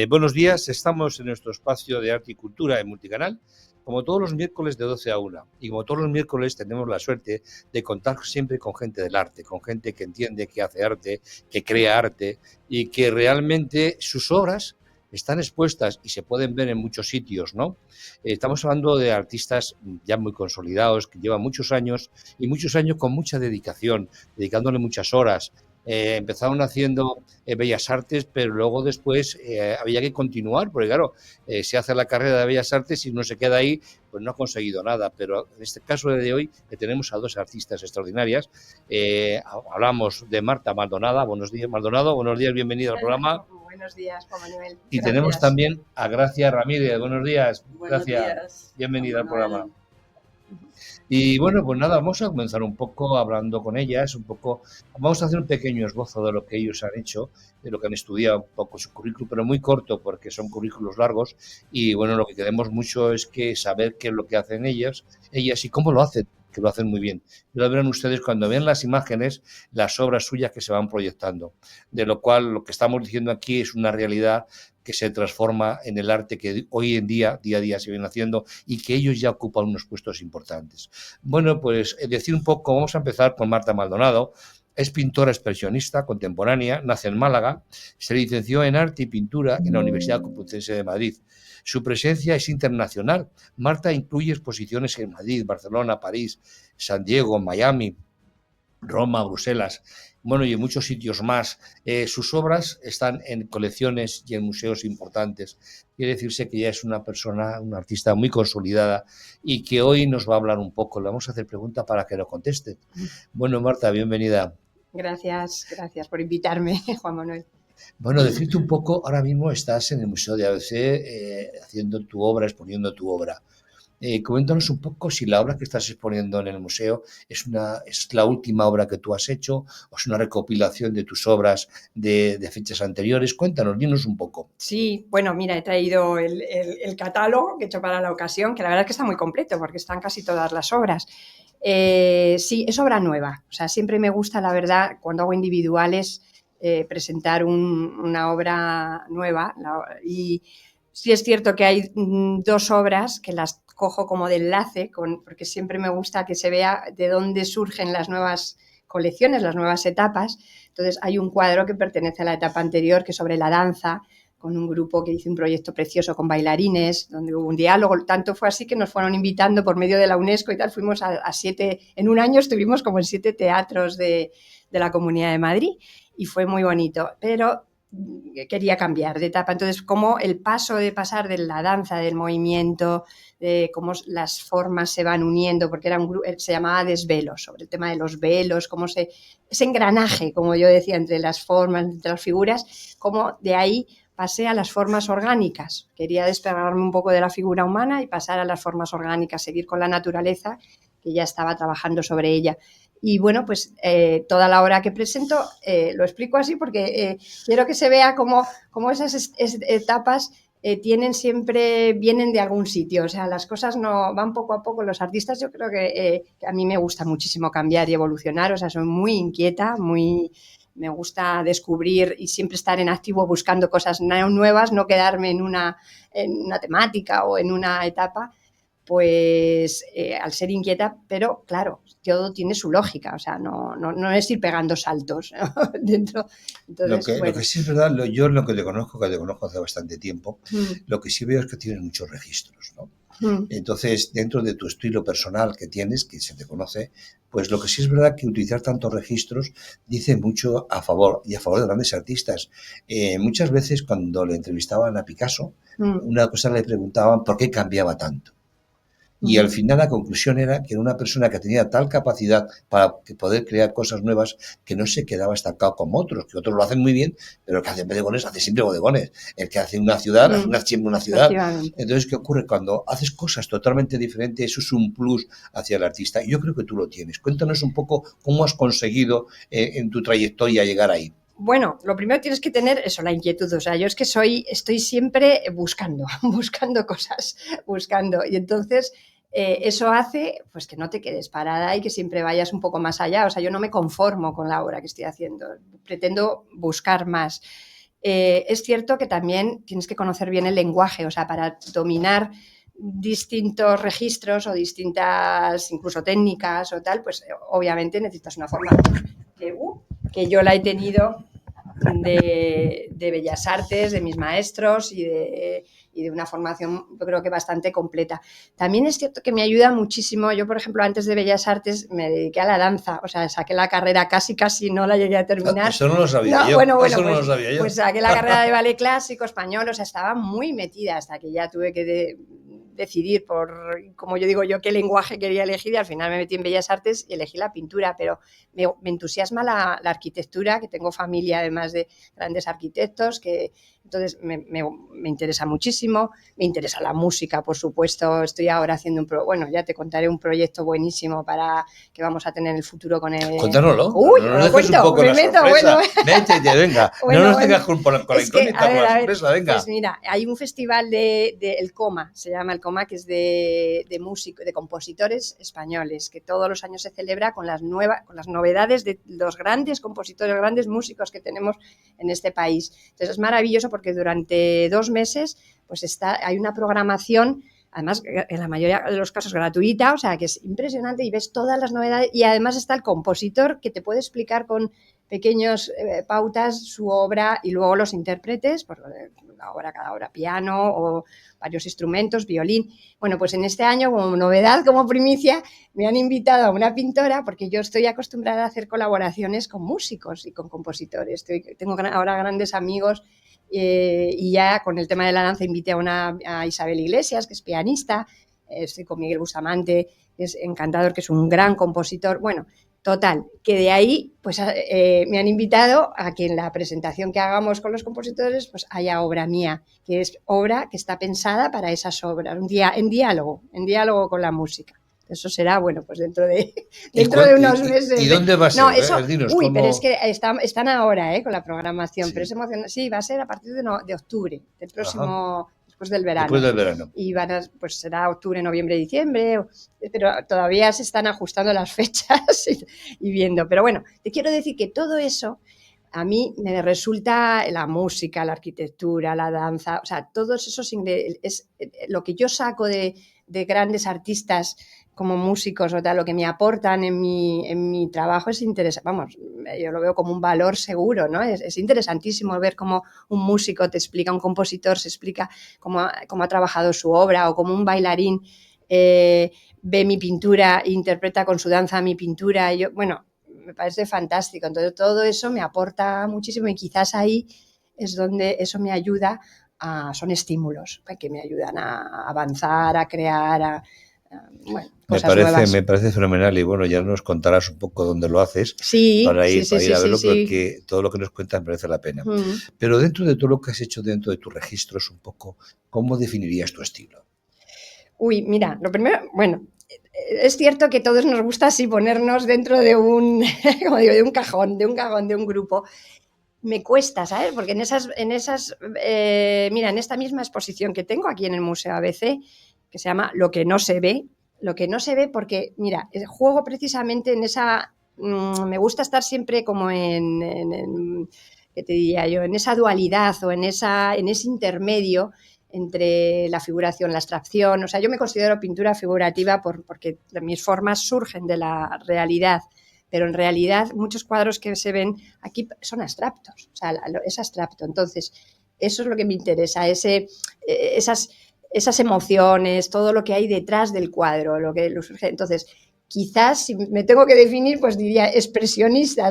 Buenos días, estamos en nuestro espacio de arte y cultura en Multicanal, como todos los miércoles de 12 a 1. Y como todos los miércoles tenemos la suerte de contar siempre con gente del arte, con gente que entiende que hace arte, que crea arte y que realmente sus obras están expuestas y se pueden ver en muchos sitios, ¿no? Estamos hablando de artistas ya muy consolidados, que llevan muchos años y muchos años con mucha dedicación, dedicándole muchas horas. Empezaron haciendo Bellas Artes, pero luego después había que continuar, porque claro, se hace la carrera de Bellas Artes y uno se queda ahí, pues no ha conseguido nada. Pero en este caso de hoy, que tenemos a dos artistas extraordinarias, hablamos de Marta Maldonado. Buenos días, Maldonado, buenos días, bienvenida al programa. Buenos días, Juan Manuel. Y tenemos también a Gracia Ramírez. Buenos días, Buenos Gracia, días, bienvenida Juan al Manuel. programa. Y bueno, pues nada, vamos a comenzar un poco hablando con ellas, un poco, vamos a hacer un pequeño esbozo de lo que ellos han hecho, de lo que han estudiado, un poco su currículum, pero muy corto porque son currículos largos y bueno, lo que queremos mucho es que saber qué es lo que hacen ellas y cómo lo hacen, que lo hacen muy bien. Y lo verán ustedes cuando vean las imágenes, las obras suyas que se van proyectando, de lo cual lo que estamos diciendo aquí es una realidad que se transforma en el arte que hoy en día a día, se viene haciendo y que ellos ya ocupan unos puestos importantes. Bueno, pues decir un poco, vamos a empezar con Marta Maldonado. Es pintora expresionista contemporánea, nace en Málaga, se licenció en arte y pintura en la Universidad Complutense de Madrid. Su presencia es internacional. Marta incluye exposiciones en Madrid, Barcelona, París, San Diego, Miami, Roma, Bruselas, bueno, y en muchos sitios más. Sus obras están en colecciones y en museos importantes. Quiere decirse que ya es una persona, una artista muy consolidada y que hoy nos va a hablar un poco. Le vamos a hacer preguntas para que lo conteste. Bueno, Marta, bienvenida. Gracias por invitarme, Juan Manuel. Bueno, decirte un poco, ahora mismo estás en el Museo de ABC haciendo tu obra, exponiendo tu obra. Coméntanos un poco si la obra que estás exponiendo en el museo es la última obra que tú has hecho o es una recopilación de tus obras de fechas anteriores. Cuéntanos, dinos un poco. Sí, bueno, mira, he traído el catálogo que he hecho para la ocasión, que la verdad es que está muy completo porque están casi todas las obras. Sí, es obra nueva. O sea, siempre me gusta, la verdad, cuando hago individuales, presentar una obra nueva. Y sí es cierto que hay dos obras que las cojo como de enlace, porque siempre me gusta que se vea de dónde surgen las nuevas colecciones, las nuevas etapas. Entonces hay un cuadro que pertenece a la etapa anterior, que es sobre la danza, con un grupo que hizo un proyecto precioso con bailarines, donde hubo un diálogo. Tanto fue así que nos fueron invitando por medio de la UNESCO y tal. Fuimos a 7, en un año estuvimos como en 7 teatros de la Comunidad de Madrid y fue muy bonito. Pero quería cambiar de etapa. Entonces, como el paso de pasar de la danza, del movimiento, de cómo las formas se van uniendo, porque era se llamaba Desvelos, sobre el tema de los velos, cómo ese engranaje, como yo decía, entre las formas, entre las figuras, cómo de ahí pasé a las formas orgánicas. Quería despegarme un poco de la figura humana y pasar a las formas orgánicas, seguir con la naturaleza, que ya estaba trabajando sobre ella. Y bueno, pues toda la obra que presento lo explico así porque quiero que se vea cómo esas etapas vienen de algún sitio. O sea, las cosas no van poco a poco. Los artistas, yo creo que a mí me gusta muchísimo cambiar y evolucionar. O sea, soy muy inquieta, me gusta descubrir y siempre estar en activo buscando cosas nuevas, no quedarme en una temática o en una etapa. Pues al ser inquieta, pero claro, todo tiene su lógica, o sea, no es ir pegando saltos, ¿no? Dentro. Entonces, Lo que sí es verdad, yo lo que te conozco hace bastante tiempo, lo que sí veo es que tienes muchos registros, ¿no? Entonces, dentro de tu estilo personal que tienes, que se te conoce, pues lo que sí es verdad que utilizar tantos registros dice mucho a favor y a favor de grandes artistas. Muchas veces cuando le entrevistaban a Picasso, una cosa le preguntaban por qué cambiaba tanto. Y al final la conclusión era que era una persona que tenía tal capacidad para poder crear cosas nuevas que no se quedaba estancado como otros, que otros lo hacen muy bien, pero el que hace bodegones hace siempre bodegones. El que hace una ciudad, hace siempre una ciudad. Entonces, ¿qué ocurre? Cuando haces cosas totalmente diferentes, eso es un plus hacia el artista. Y yo creo que tú lo tienes. Cuéntanos un poco cómo has conseguido en tu trayectoria llegar ahí. Bueno, lo primero tienes que tener eso, la inquietud. O sea, yo es que estoy siempre buscando cosas, buscando. Y entonces eso hace pues que no te quedes parada y que siempre vayas un poco más allá. O sea, yo no me conformo con la obra que estoy haciendo, pretendo buscar más. es cierto que también tienes que conocer bien el lenguaje, o sea, para dominar distintos registros o distintas incluso técnicas o tal, pues obviamente necesitas una formación que yo la he tenido de Bellas Artes, de mis maestros y de una formación, yo creo que bastante completa. También es cierto que me ayuda muchísimo. Yo, por ejemplo, antes de Bellas Artes me dediqué a la danza, o sea, saqué la carrera casi no la llegué a terminar. Eso no lo sabía yo. Bueno, eso pues, no lo sabía yo. Pues saqué la carrera de ballet clásico español, o sea, estaba muy metida hasta que ya tuve que decidir por, como yo digo yo, qué lenguaje quería elegir y al final me metí en Bellas Artes y elegí la pintura, pero me entusiasma la arquitectura, que tengo familia además de grandes arquitectos, que entonces me interesa muchísimo, me interesa la música, por supuesto, estoy ahora haciendo bueno, ya te contaré un proyecto buenísimo para que vamos a tener en el futuro con el... Cuéntanoslo. Uy, no nos dejes un poco la sorpresa. Bueno. Métete, venga. Bueno, no nos dejes con la incógnita, con la sorpresa, venga. Pues mira, hay un festival de El Coma, se llama El Coma, que es de músicos, de compositores españoles, que todos los años se celebra con las novedades de los grandes compositores, grandes músicos que tenemos en este país. Entonces es maravilloso porque durante 2 meses pues hay una programación, además en la mayoría de los casos gratuita, o sea que es impresionante y ves todas las novedades y además está el compositor que te puede explicar con pequeños pautas su obra y luego los intérpretes, pues cada obra piano o varios instrumentos, violín. Bueno, pues en este año, como novedad, como primicia, me han invitado a una pintora porque yo estoy acostumbrada a hacer colaboraciones con músicos y con compositores. Tengo ahora grandes amigos y ya con el tema de la danza invité a Isabel Iglesias, que es pianista, estoy con Miguel Bustamante, que es encantador, que es un gran compositor. Bueno, total, que de ahí pues me han invitado a que en la presentación que hagamos con los compositores pues haya obra mía, que es obra que está pensada para esas obras, en diálogo con la música. Eso será, bueno, pues dentro de unos meses. ¿Y dónde va a ser? No, eso, Dinos, uy, pero es que están ahora con la programación, sí. Pero es emocionante. Sí, va a ser a partir de octubre, del próximo... Ajá. Después del verano. Después del verano. Y pues será octubre, noviembre, diciembre, pero todavía se están ajustando las fechas y viendo. Pero bueno, te quiero decir que todo eso a mí me resulta la música, la arquitectura, la danza, o sea, todos esos es lo que yo saco de grandes artistas como músicos o tal, lo que me aportan en mi trabajo es interesante, vamos, yo lo veo como un valor seguro, ¿no? Es interesantísimo ver cómo un músico te explica, un compositor se explica cómo ha trabajado su obra, o como un bailarín ve mi pintura e interpreta con su danza mi pintura. Bueno, me parece fantástico. Entonces todo eso me aporta muchísimo y quizás ahí es donde eso me ayuda, son estímulos que me ayudan a avanzar, a crear, bueno, cosas nuevas. Me parece fenomenal y bueno, ya nos contarás un poco dónde lo haces para ir a verlo, porque todo lo que nos cuentas merece la pena. Pero dentro de todo lo que has hecho dentro de tus registros un poco, ¿cómo definirías tu estilo? Uy, mira, lo primero, bueno, es cierto que a todos nos gusta así ponernos dentro de como digo, de un cajón, de un grupo. Me cuesta, ¿sabes? Porque en esta misma exposición que tengo aquí en el Museo ABC, que se llama Lo que no se ve, porque, mira, juego precisamente en esa... me gusta estar siempre como ¿qué te diría yo? En esa dualidad o en ese intermedio entre la figuración, la abstracción. O sea, yo me considero pintura figurativa porque mis formas surgen de la realidad, pero en realidad muchos cuadros que se ven aquí son abstractos, o sea, es abstracto. Entonces, eso es lo que me interesa, esas emociones, todo lo que hay detrás del cuadro, lo que surge. Entonces, quizás si me tengo que definir, pues diría expresionista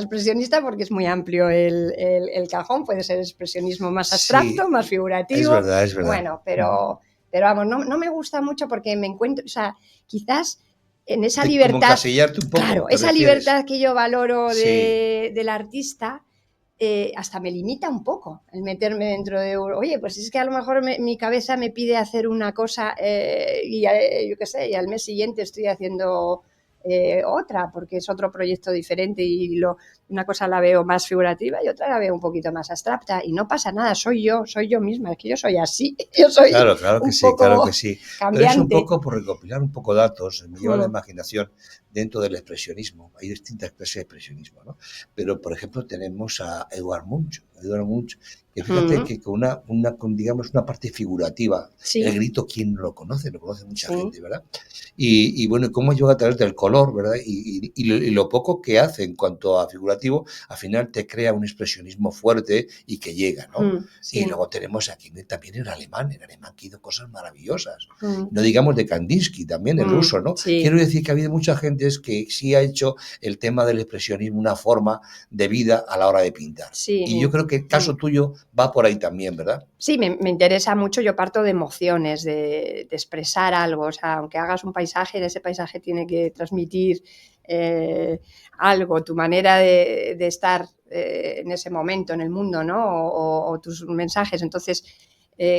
porque es muy amplio el cajón, puede ser expresionismo más abstracto, más figurativo. Es verdad. Bueno, pero vamos, no me gusta mucho porque me encuentro, o sea, quizás en esa libertad, como encasillarte un poco, claro, esa libertad que yo valoro del artista, hasta me limita un poco el meterme dentro de, oye, pues es que a lo mejor mi cabeza me pide hacer una cosa y yo qué sé, y al mes siguiente estoy haciendo otra, porque es otro proyecto diferente y una cosa la veo más figurativa y otra la veo un poquito más abstracta y no pasa nada, soy yo misma, es que yo soy así, yo soy claro que sí, cambiante. Pero es un poco por recopilar un poco datos, me lleva la imaginación dentro del expresionismo, hay distintas clases de expresionismo, ¿no? Pero por ejemplo tenemos a Edvard Munch, ayudaron mucho. Que fíjate Mm, que con, digamos, una parte figurativa, el sí, grito, ¿quién no lo conoce mucha sí. gente, ¿verdad? Y bueno, cómo ayuda a través del color, ¿verdad? Y lo poco que hace en cuanto a figurativo, al final te crea un expresionismo fuerte y que llega, ¿no? Y Sí. luego tenemos aquí también en alemán que hizo cosas maravillosas. Mm, No digamos de Kandinsky, también el ruso, ¿no? Quiero sí, decir que ha habido mucha gente que sí ha hecho el tema del expresionismo una forma de vida a la hora de pintar. sí. Y yo creo que el caso tuyo va por ahí también, ¿verdad? Sí, me interesa mucho, yo parto de emociones, de expresar algo, o sea, aunque hagas un paisaje, en ese paisaje tiene que transmitir algo, tu manera de estar en ese momento en el mundo, ¿no? O tus mensajes. Entonces,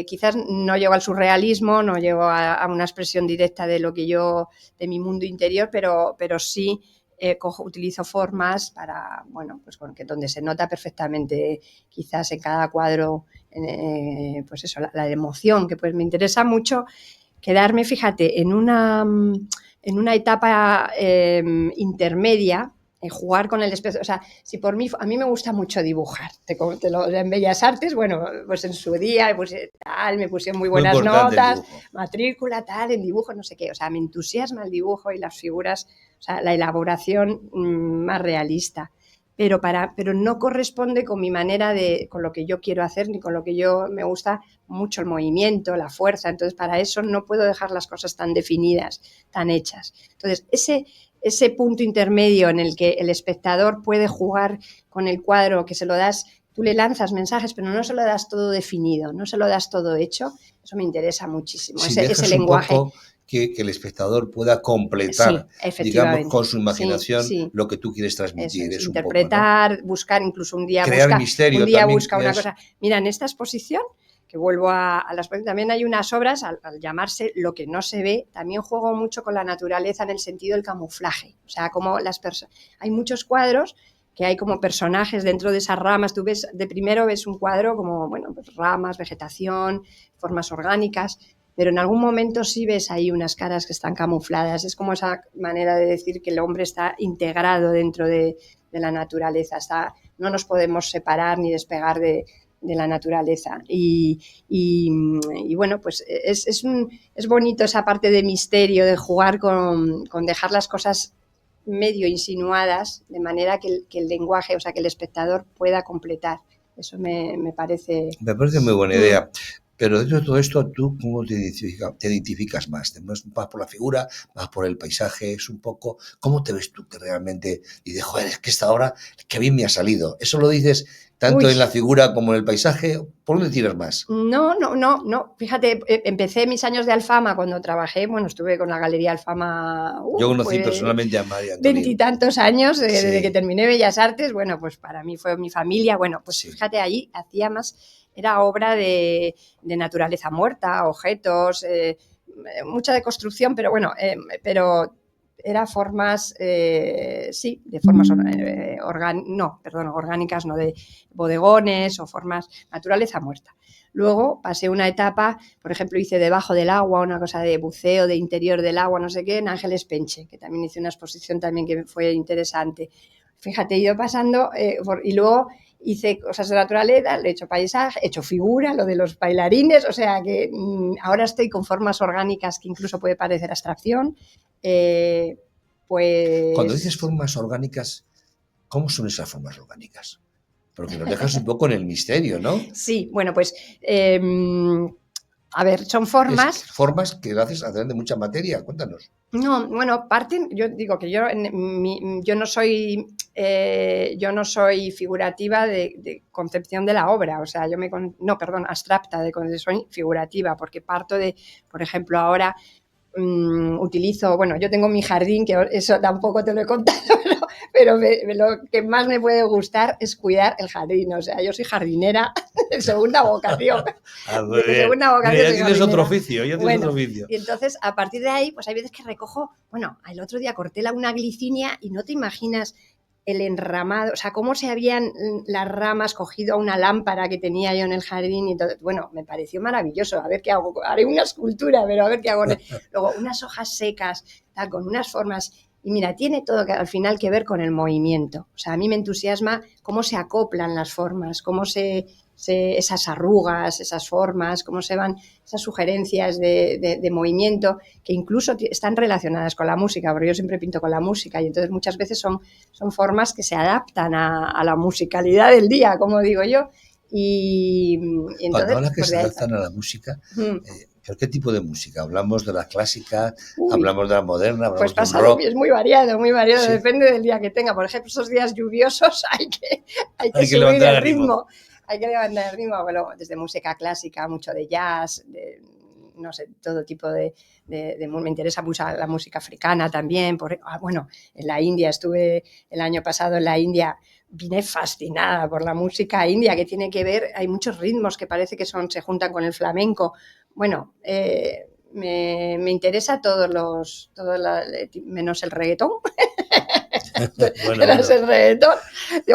quizás no llego al surrealismo, no llego a una expresión directa de lo que yo, de mi mundo interior, pero sí utilizo formas para, bueno, pues donde se nota perfectamente quizás en cada cuadro pues eso, la emoción, que pues me interesa mucho quedarme, fíjate, en una etapa intermedia, en jugar con el espejo. O sea, si por mí, a mí me gusta mucho dibujar. En Bellas Artes, bueno, pues en su día pues, tal, me pusieron muy Muy buenas importante el notas, dibujo. matrícula, tal, en dibujo, no sé qué. O sea, me entusiasma el dibujo y las figuras, o sea, la elaboración más realista. Pero no corresponde con mi manera con lo que yo quiero hacer, ni con lo que yo me gusta mucho el movimiento, la fuerza. Entonces, para eso no puedo dejar las cosas tan definidas, tan hechas. Entonces, ese punto intermedio en el que el espectador puede jugar con el cuadro, que se lo das, tú le lanzas mensajes, pero no se lo das todo definido, no se lo das todo hecho, eso me interesa muchísimo, Si ese dejas un lenguaje. poco que el espectador pueda completar, Sí, digamos, con efectivamente, su sí, imaginación sí. lo que tú quieres Eso transmitir, es, es un poco, ¿no? interpretar, buscar, incluso Crear un misterio día también busca una creas. cosa. Mira, en esta exposición, que vuelvo a la exposición, también hay unas obras, al llamarse Lo que no se ve, también juego mucho con la naturaleza en el sentido del camuflaje. O sea, como las personas. Hay muchos cuadros que hay como personajes dentro de esas ramas. Tú ves, de primero ves un cuadro como, bueno, pues ramas, vegetación, formas orgánicas, pero en algún momento sí ves ahí unas caras que están camufladas. Es como esa manera de decir que el hombre está integrado dentro de la naturaleza. No nos podemos separar ni despegar de la naturaleza. Y bueno, pues es bonito esa parte de misterio, de jugar con dejar las cosas medio insinuadas, de manera que el lenguaje, o sea, que el espectador pueda completar. Eso me parece... Me parece muy buena Mm. idea. Pero dentro de todo esto, ¿tú cómo te identificas más? ¿Te ves más por la figura, más por el paisaje? Es un poco, ¿cómo te ves tú que realmente dices, joder, es que esta obra, qué bien me ha salido? ¿Eso lo dices tanto Uy, en la figura como en el paisaje? ¿Por dónde tiras más? no. Fíjate, empecé mis años de Alfama cuando trabajé, bueno, estuve con la Galería Alfama, Yo conocí pues personalmente a María Antolín. veintitantos años desde que Sí, terminé Bellas Artes. Bueno, pues para mí fue mi familia. Bueno, pues sí. fíjate, ahí hacía más, era obra de naturaleza muerta, objetos, mucha de construcción, pero bueno, pero era formas, sí, de formas orgánicas, no, de bodegones o formas, naturaleza muerta. Luego pasé una etapa, por ejemplo, hice debajo del agua, una cosa de buceo, de interior del agua, no sé qué, en Ángeles Penche, que también hice una exposición también que fue interesante. Fíjate, he ido pasando y luego hice cosas de naturaleza, le he hecho paisaje, he hecho figura, lo de los bailarines, o sea que ahora estoy con formas orgánicas que incluso puede parecer abstracción. Eh, Cuando dices pues formas orgánicas, ¿cómo son esas formas orgánicas? Porque nos dejas un poco en el misterio, ¿no? sí, bueno, pues a ver, son Es formas. formas que haces a través de mucha materia. Cuéntanos. No, bueno, parten, yo digo que yo no soy figurativa de concepción de la obra, o sea, no, perdón, abstracta, soy figurativa, porque parto de, por ejemplo, ahora utilizo, bueno, yo tengo mi jardín, que eso tampoco te lo he contado, pero lo que más me puede gustar es cuidar el jardín, o sea, yo soy jardinera de segunda vocación, Ah, muy de bien. segunda Mira, vocación ya soy tienes otro jardinera. oficio, ya tienes otro Bueno, oficio. y entonces a partir de ahí, pues hay veces que recojo, bueno, el otro día corté una glicinia y no te imaginas el enramado, o sea, cómo se habían las ramas cogido a una lámpara que tenía yo en el jardín y todo. Bueno, me pareció maravilloso. A ver qué hago. Haré una escultura, pero a ver qué hago. Luego, unas hojas secas, tal, con unas formas. Y mira, tiene todo al final que ver con el movimiento. O sea, a mí me entusiasma cómo se acoplan las formas, cómo esas arrugas, esas formas, cómo se van esas sugerencias de movimiento que incluso están relacionadas con la música, porque yo siempre pinto con la música y entonces muchas veces son formas que se adaptan a la musicalidad del día, como digo yo. Y Cuando entonces, hablas que pues se de ahí. adaptan a la música, ¿pero qué tipo de música? ¿Hablamos de la clásica? Uy, ¿Hablamos de la moderna? pues ¿Hablamos de un pasa lo rock? mismo, es muy variado, Sí, depende del día que tenga. Por ejemplo, esos días lluviosos hay que hay que subir levantar el el ritmo. ritmo, hay que levantar el ritmo, bueno, desde música clásica, mucho de jazz, no sé, todo tipo me interesa mucho la música africana también. Bueno, en la India estuve el año pasado en la India, vine fascinada por la música india que tiene que ver, hay muchos ritmos que parece que se juntan con el flamenco. Bueno, me interesa menos el reggaetón, Bueno, menos bueno. el reggaetón,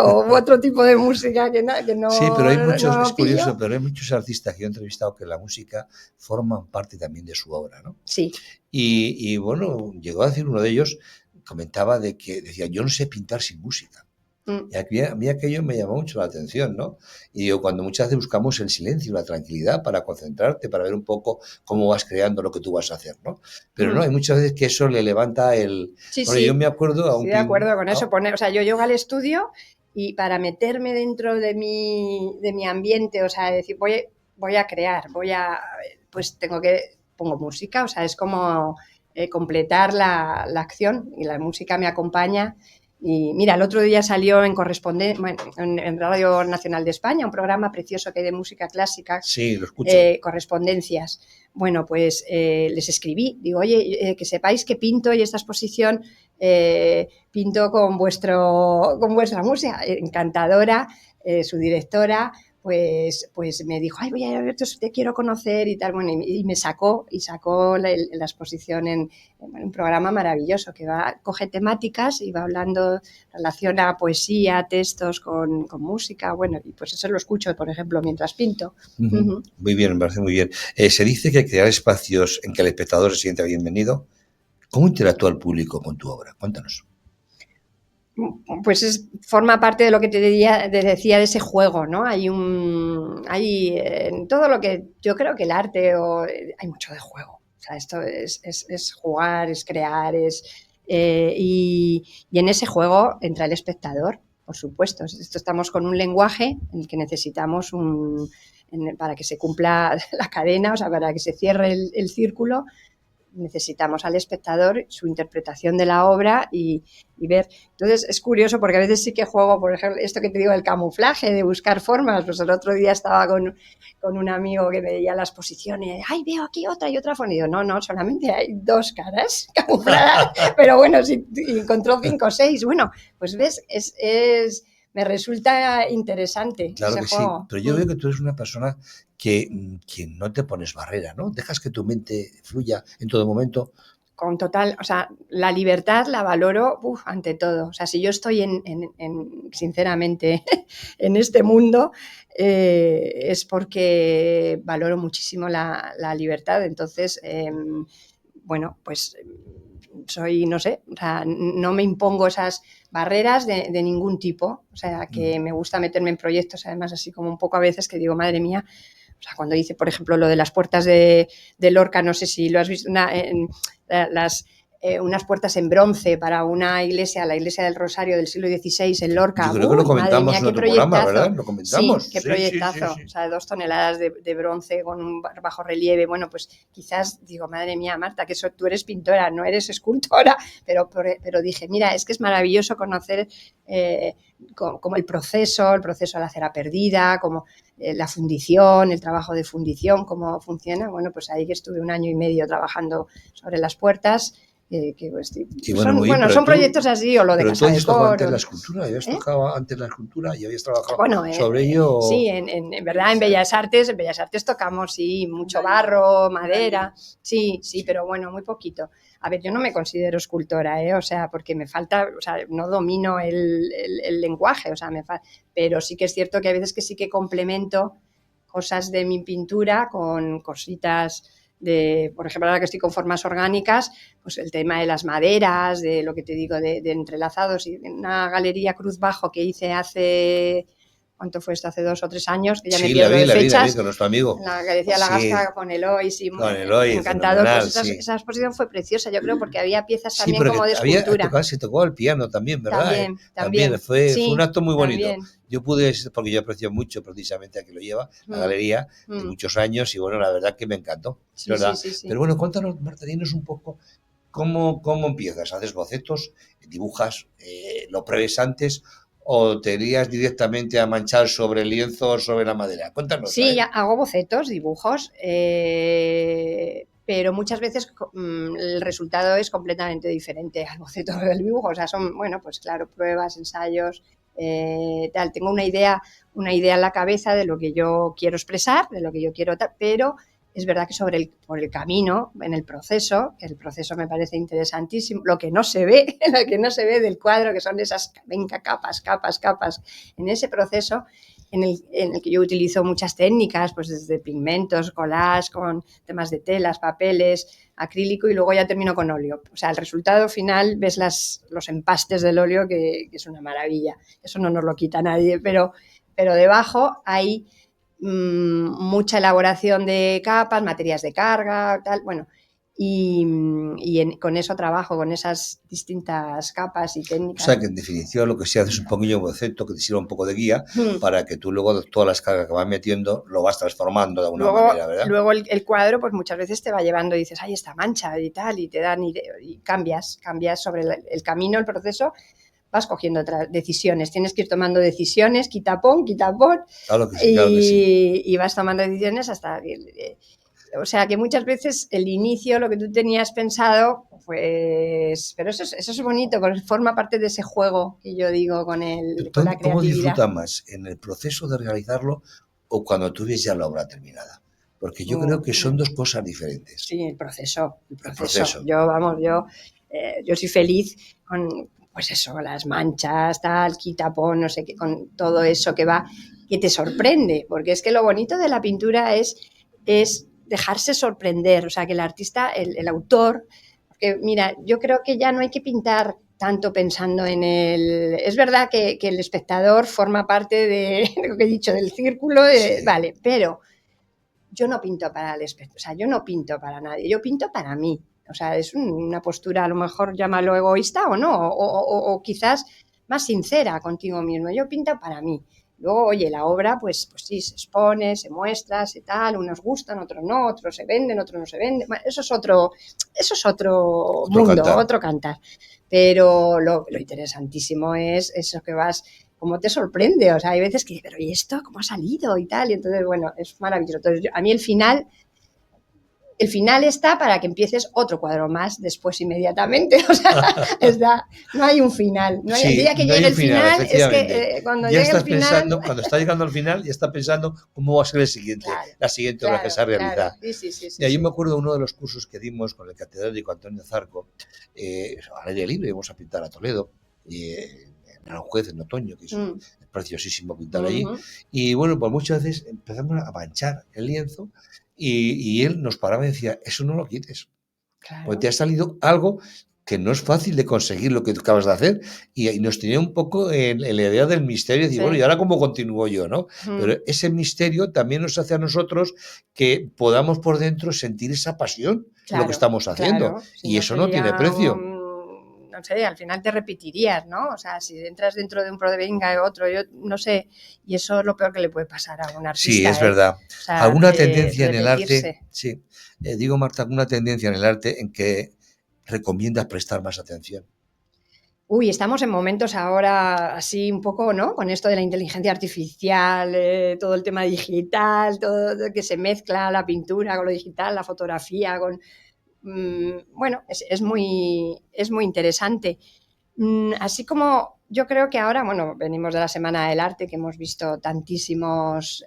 o otro tipo de música que Sí, pero hay muchos, es no curioso, pillo. pero hay muchos artistas que yo he entrevistado que la música forman parte también de su obra, ¿no? Sí. Y bueno, llegó a decir uno de ellos, comentaba de que decía, yo no sé pintar sin música. Mm. Y a mí aquello me llamó mucho la atención, ¿no? Y digo, cuando muchas veces buscamos el silencio, la tranquilidad para concentrarte, para ver un poco cómo vas creando lo que tú vas a hacer, ¿no? Pero no, Mm. hay muchas veces que eso le levanta el... Sí, Bueno, yo sí, me acuerdo a un... estoy de acuerdo con eso. a- O sea, yo llego al estudio y para meterme dentro de mi ambiente, o sea, decir, voy a crear, pues pongo música, o sea, es como completar la acción y la música me acompaña. Y mira, el otro día salió bueno, en Radio Nacional de España, un programa precioso que hay de música clásica, Sí, lo escucho. correspondencias. Bueno, pues les escribí, digo, oye, que sepáis que pinto y esta exposición pinto con vuestra música, encantadora, su directora, pues me dijo, ay, voy a ver, te quiero conocer y tal, bueno, y me sacó la exposición en un programa maravilloso que coge temáticas y va hablando, relaciona poesía, textos con música, bueno, y pues eso lo escucho, por ejemplo, mientras pinto. Ujú. Uh-huh. Muy bien, me parece muy bien. Se dice que crear espacios en que el espectador se sienta bienvenido. ¿Cómo interactúa el público con tu obra? Cuéntanos. Pues forma parte de lo que te decía de ese juego, ¿no? Hay en todo lo que yo creo que el arte hay mucho de juego. O sea, esto es jugar, es crear, y en ese juego entra el espectador, por supuesto. Esto estamos con un lenguaje en el que necesitamos para que se cumpla la cadena, o sea, para que se cierre el círculo, necesitamos al espectador, su interpretación de la obra y ver. Entonces es curioso porque a veces sí que juego, por ejemplo, esto que te digo, el camuflaje, de buscar formas. Pues el otro día estaba con un amigo que me veía las posiciones, ay, veo aquí otra y otra forma. Y digo, no, solamente hay dos caras camufladas, pero bueno, si encontró 5 o 6, bueno, pues ves, me resulta interesante Claro ese que sí, juego. pero yo veo que tú eres una persona que no te pones barrera, ¿no? Dejas que tu mente fluya en todo momento. Con total, o sea, la libertad la valoro ante todo. O sea, si yo estoy sinceramente, en este mundo, es porque valoro muchísimo la libertad. Entonces, bueno, pues no sé, o sea, no me impongo esas barreras de ningún tipo. O sea, que me gusta meterme en proyectos, además, así como un poco a veces que digo, madre mía, o sea, cuando hice, por ejemplo, lo de las puertas de Lorca, no sé si lo has visto, unas puertas en bronce para una iglesia, la iglesia del Rosario del siglo XVI en Yo Lorca. creo que lo ¡Uy, madre comentamos mía, en qué otro programa, ¿verdad? proyectazo! Lo Sí, comentamos. qué Sí, sí, sí, proyectazo. sí. O sea, 2 toneladas de bronce con un bajo relieve. Bueno, pues quizás digo, madre mía, Marta, que tú eres pintora, no eres escultora, pero dije, mira, es que es maravilloso conocer como el proceso a la cera perdida, como la fundición, el trabajo de fundición, cómo funciona. Bueno, pues ahí que estuve 1 año y medio trabajando sobre las puertas. Pues, Sí, bueno, muy bien, son proyectos así, o lo de pero tú Casa de habías tocado antes Coro. la escultura, habías ¿Eh? tocado antes la escultura y habías trabajado Bueno, sobre ello. sí, en verdad en Bellas Artes tocamos, sí, mucho barro, madera, sí, Sí. pero bueno, muy poquito. A ver, yo no me considero escultora, o sea, porque me falta, o sea, no domino el lenguaje, o sea, pero sí que es cierto que hay veces que sí que complemento cosas de mi pintura con cositas por ejemplo, ahora que estoy con formas orgánicas, pues el tema de las maderas, de lo que te digo, de entrelazados, y una galería Cruz Bajo que hice hace... ¿Cuánto fue esto? Hace 2 o 3 años, que ya me Sí, pierdo de la vi fechas. con nuestro amigo. La que decía la Sí, Gasca con Eloy, sí, con Eloy, encantador. Pues fenomenal, sí. esa exposición fue preciosa, yo creo, porque había piezas Sí, también porque como de escultura. se tocó el piano también, ¿verdad? También También, fue un sí, acto muy bonito. también. Yo pude, porque yo aprecio mucho precisamente a que lo lleva, la Mm, galería, de mm. muchos años, y bueno, la verdad que me encantó, es Sí, sí, verdad. sí, sí. Pero bueno, cuéntanos, Marta, dinos un poco cómo empiezas. ¿Haces bocetos, dibujas, lo pruebes antes o te irías directamente a manchar sobre el lienzo o sobre la madera? Cuéntanos, a Sí, ver. hago bocetos, dibujos, pero muchas veces el resultado es completamente diferente al boceto del dibujo. O sea, son, bueno, pues claro, pruebas, ensayos, tal. Tengo una idea en la cabeza de lo que yo quiero expresar, de lo que yo quiero, pero es verdad que por el camino, en el proceso me parece interesantísimo. Lo que no se ve, lo que no se ve del cuadro, que son esas, venga, capas, capas, capas, en ese proceso en el que yo utilizo muchas técnicas, pues desde pigmentos, collage, con temas de telas, papeles, acrílico, y luego ya termino con óleo. O sea, el resultado final, ves los empastes del óleo, que es una maravilla. Eso no nos lo quita nadie, pero debajo hay mucha elaboración de capas, materias de carga, tal, bueno, con eso trabajo, con esas distintas capas y O sea técnicas. que en definición lo que se hace es un pequeño boceto que te sirva un poco de guía Hmm. para que tú luego todas las cargas que vas metiendo lo vas transformando de alguna Luego, manera, ¿verdad? luego el cuadro, pues muchas veces te va llevando y dices, ay, esta mancha y tal, y te dan y cambias sobre el camino, el proceso, vas cogiendo otras decisiones. Tienes que ir tomando decisiones, quitapón, Claro que sí, claro que sí. y vas tomando decisiones hasta... o sea, que muchas veces el inicio, lo que tú tenías pensado, pues... Pero eso es bonito, porque forma parte de ese juego que yo digo con la ¿Cómo creatividad. disfrutas más? ¿En el proceso de realizarlo o cuando tú ves ya la obra terminada? Porque yo creo que son dos cosas diferentes. Sí, el proceso, el El proceso. proceso. Yo soy feliz con, pues eso, las manchas, tal, quitapón, no sé qué, con todo eso que te sorprende, porque es que lo bonito de la pintura es dejarse sorprender, o sea, que el artista, el autor, porque mira, yo creo que ya no hay que pintar tanto pensando en el... Es verdad que el espectador forma parte de lo que he dicho, del círculo, Sí. vale, pero yo no pinto para el espectador, o sea, yo no pinto para nadie, yo pinto para mí. O sea, es una postura, a lo mejor llámalo egoísta o no, o quizás más sincera contigo mismo. Yo pinto para mí. Luego, oye, la obra, pues sí, se expone, se muestra, se tal, unos gustan, otros no, otros se venden, otros no se venden. Bueno, eso es otro Otro mundo, cantar. otro cantar. Pero lo interesantísimo es eso que vas cómo te sorprende, o sea, hay veces que, pero ¿y esto cómo ha salido y tal? Y entonces, bueno, es maravilloso. Entonces, a mí el final está para que empieces otro cuadro más después inmediatamente, o sea, no hay un final, el Sí, día que no hay llegue un el final, final, es efectivamente. que cuando Ya llegue el estás final, pensando, cuando está llegando al final, ya estás pensando cómo va a ser claro, la siguiente obra que se ha claro, realizado. sí, sí, sí, sí, Mira, yo sí. me acuerdo de uno de los cursos que dimos con el catedrático Antonio Zarco, al aire libre, íbamos a pintar a Toledo, en Aranjuez, en otoño, que es Mm, preciosísimo pintar allí. uh-huh, Y bueno, pues muchas veces empezamos a manchar el lienzo y él nos paraba y decía, eso no lo quites, porque te claro, ha salido algo que no es fácil de conseguir lo que tú acabas de hacer y nos tenía un poco en la idea del misterio de decir, bueno, ¿y sí, ahora cómo continúo yo? ¿No? Pero ese misterio también nos hace a nosotros que podamos por dentro sentir esa pasión en lo que claro, estamos haciendo claro, si y no eso no tiene sería precio. no sé, al final te repetirías, ¿no? O sea, si entras dentro de un pro de venga, otro, yo no sé, y eso es lo peor que le puede pasar a un Sí, es artista, ¿eh? verdad. O sea, ¿Alguna tendencia en el arte? repetirse. Sí. Digo, Marta, ¿alguna tendencia en el arte en que recomiendas prestar más atención? Uy, estamos en momentos ahora así un poco, ¿no? Con esto de la inteligencia artificial, todo el tema digital, todo que se mezcla la pintura con lo digital, la fotografía, bueno, es muy interesante. Así como yo creo que ahora, bueno, venimos de la Semana del Arte, que hemos visto tantísimos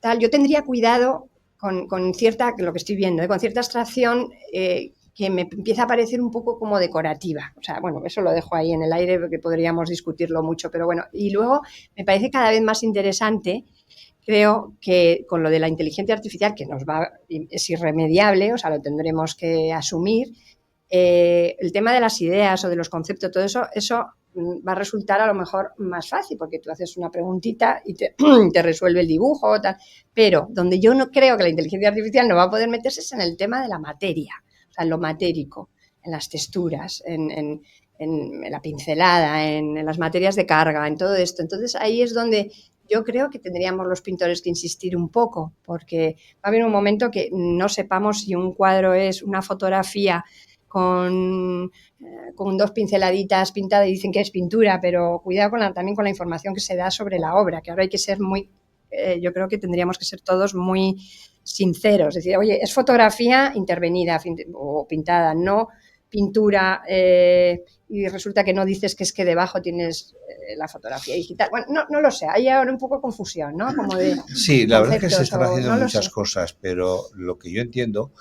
tal, yo tendría cuidado con cierta, lo que estoy viendo, con cierta abstracción que me empieza a parecer un poco como decorativa. O sea, bueno, eso lo dejo ahí en el aire porque podríamos discutirlo mucho, pero bueno, y luego me parece cada vez más interesante creo que con lo de la inteligencia artificial, que es irremediable, o sea, lo tendremos que asumir, el tema de las ideas o de los conceptos, todo eso va a resultar a lo mejor más fácil, porque tú haces una preguntita y te resuelve el dibujo, tal. Pero donde yo no creo que la inteligencia artificial no va a poder meterse es en el tema de la materia, o sea, en lo matérico, en las texturas, en la pincelada, en las materias de carga, en todo esto. Entonces ahí es donde yo creo que tendríamos los pintores que insistir un poco, porque va a haber un momento que no sepamos si un cuadro es una fotografía con 2 pinceladitas pintadas y dicen que es pintura, pero cuidado también con la información que se da sobre la obra, que ahora hay que ser yo creo que tendríamos que ser todos muy sinceros, es decir, oye, es fotografía intervenida o pintada, no pintura, y resulta que no dices que es que debajo tienes la fotografía digital. Bueno, no lo sé, hay ahora un poco de confusión, ¿no? Como de sí, la verdad es que se están haciendo muchas cosas, pero lo que yo entiendo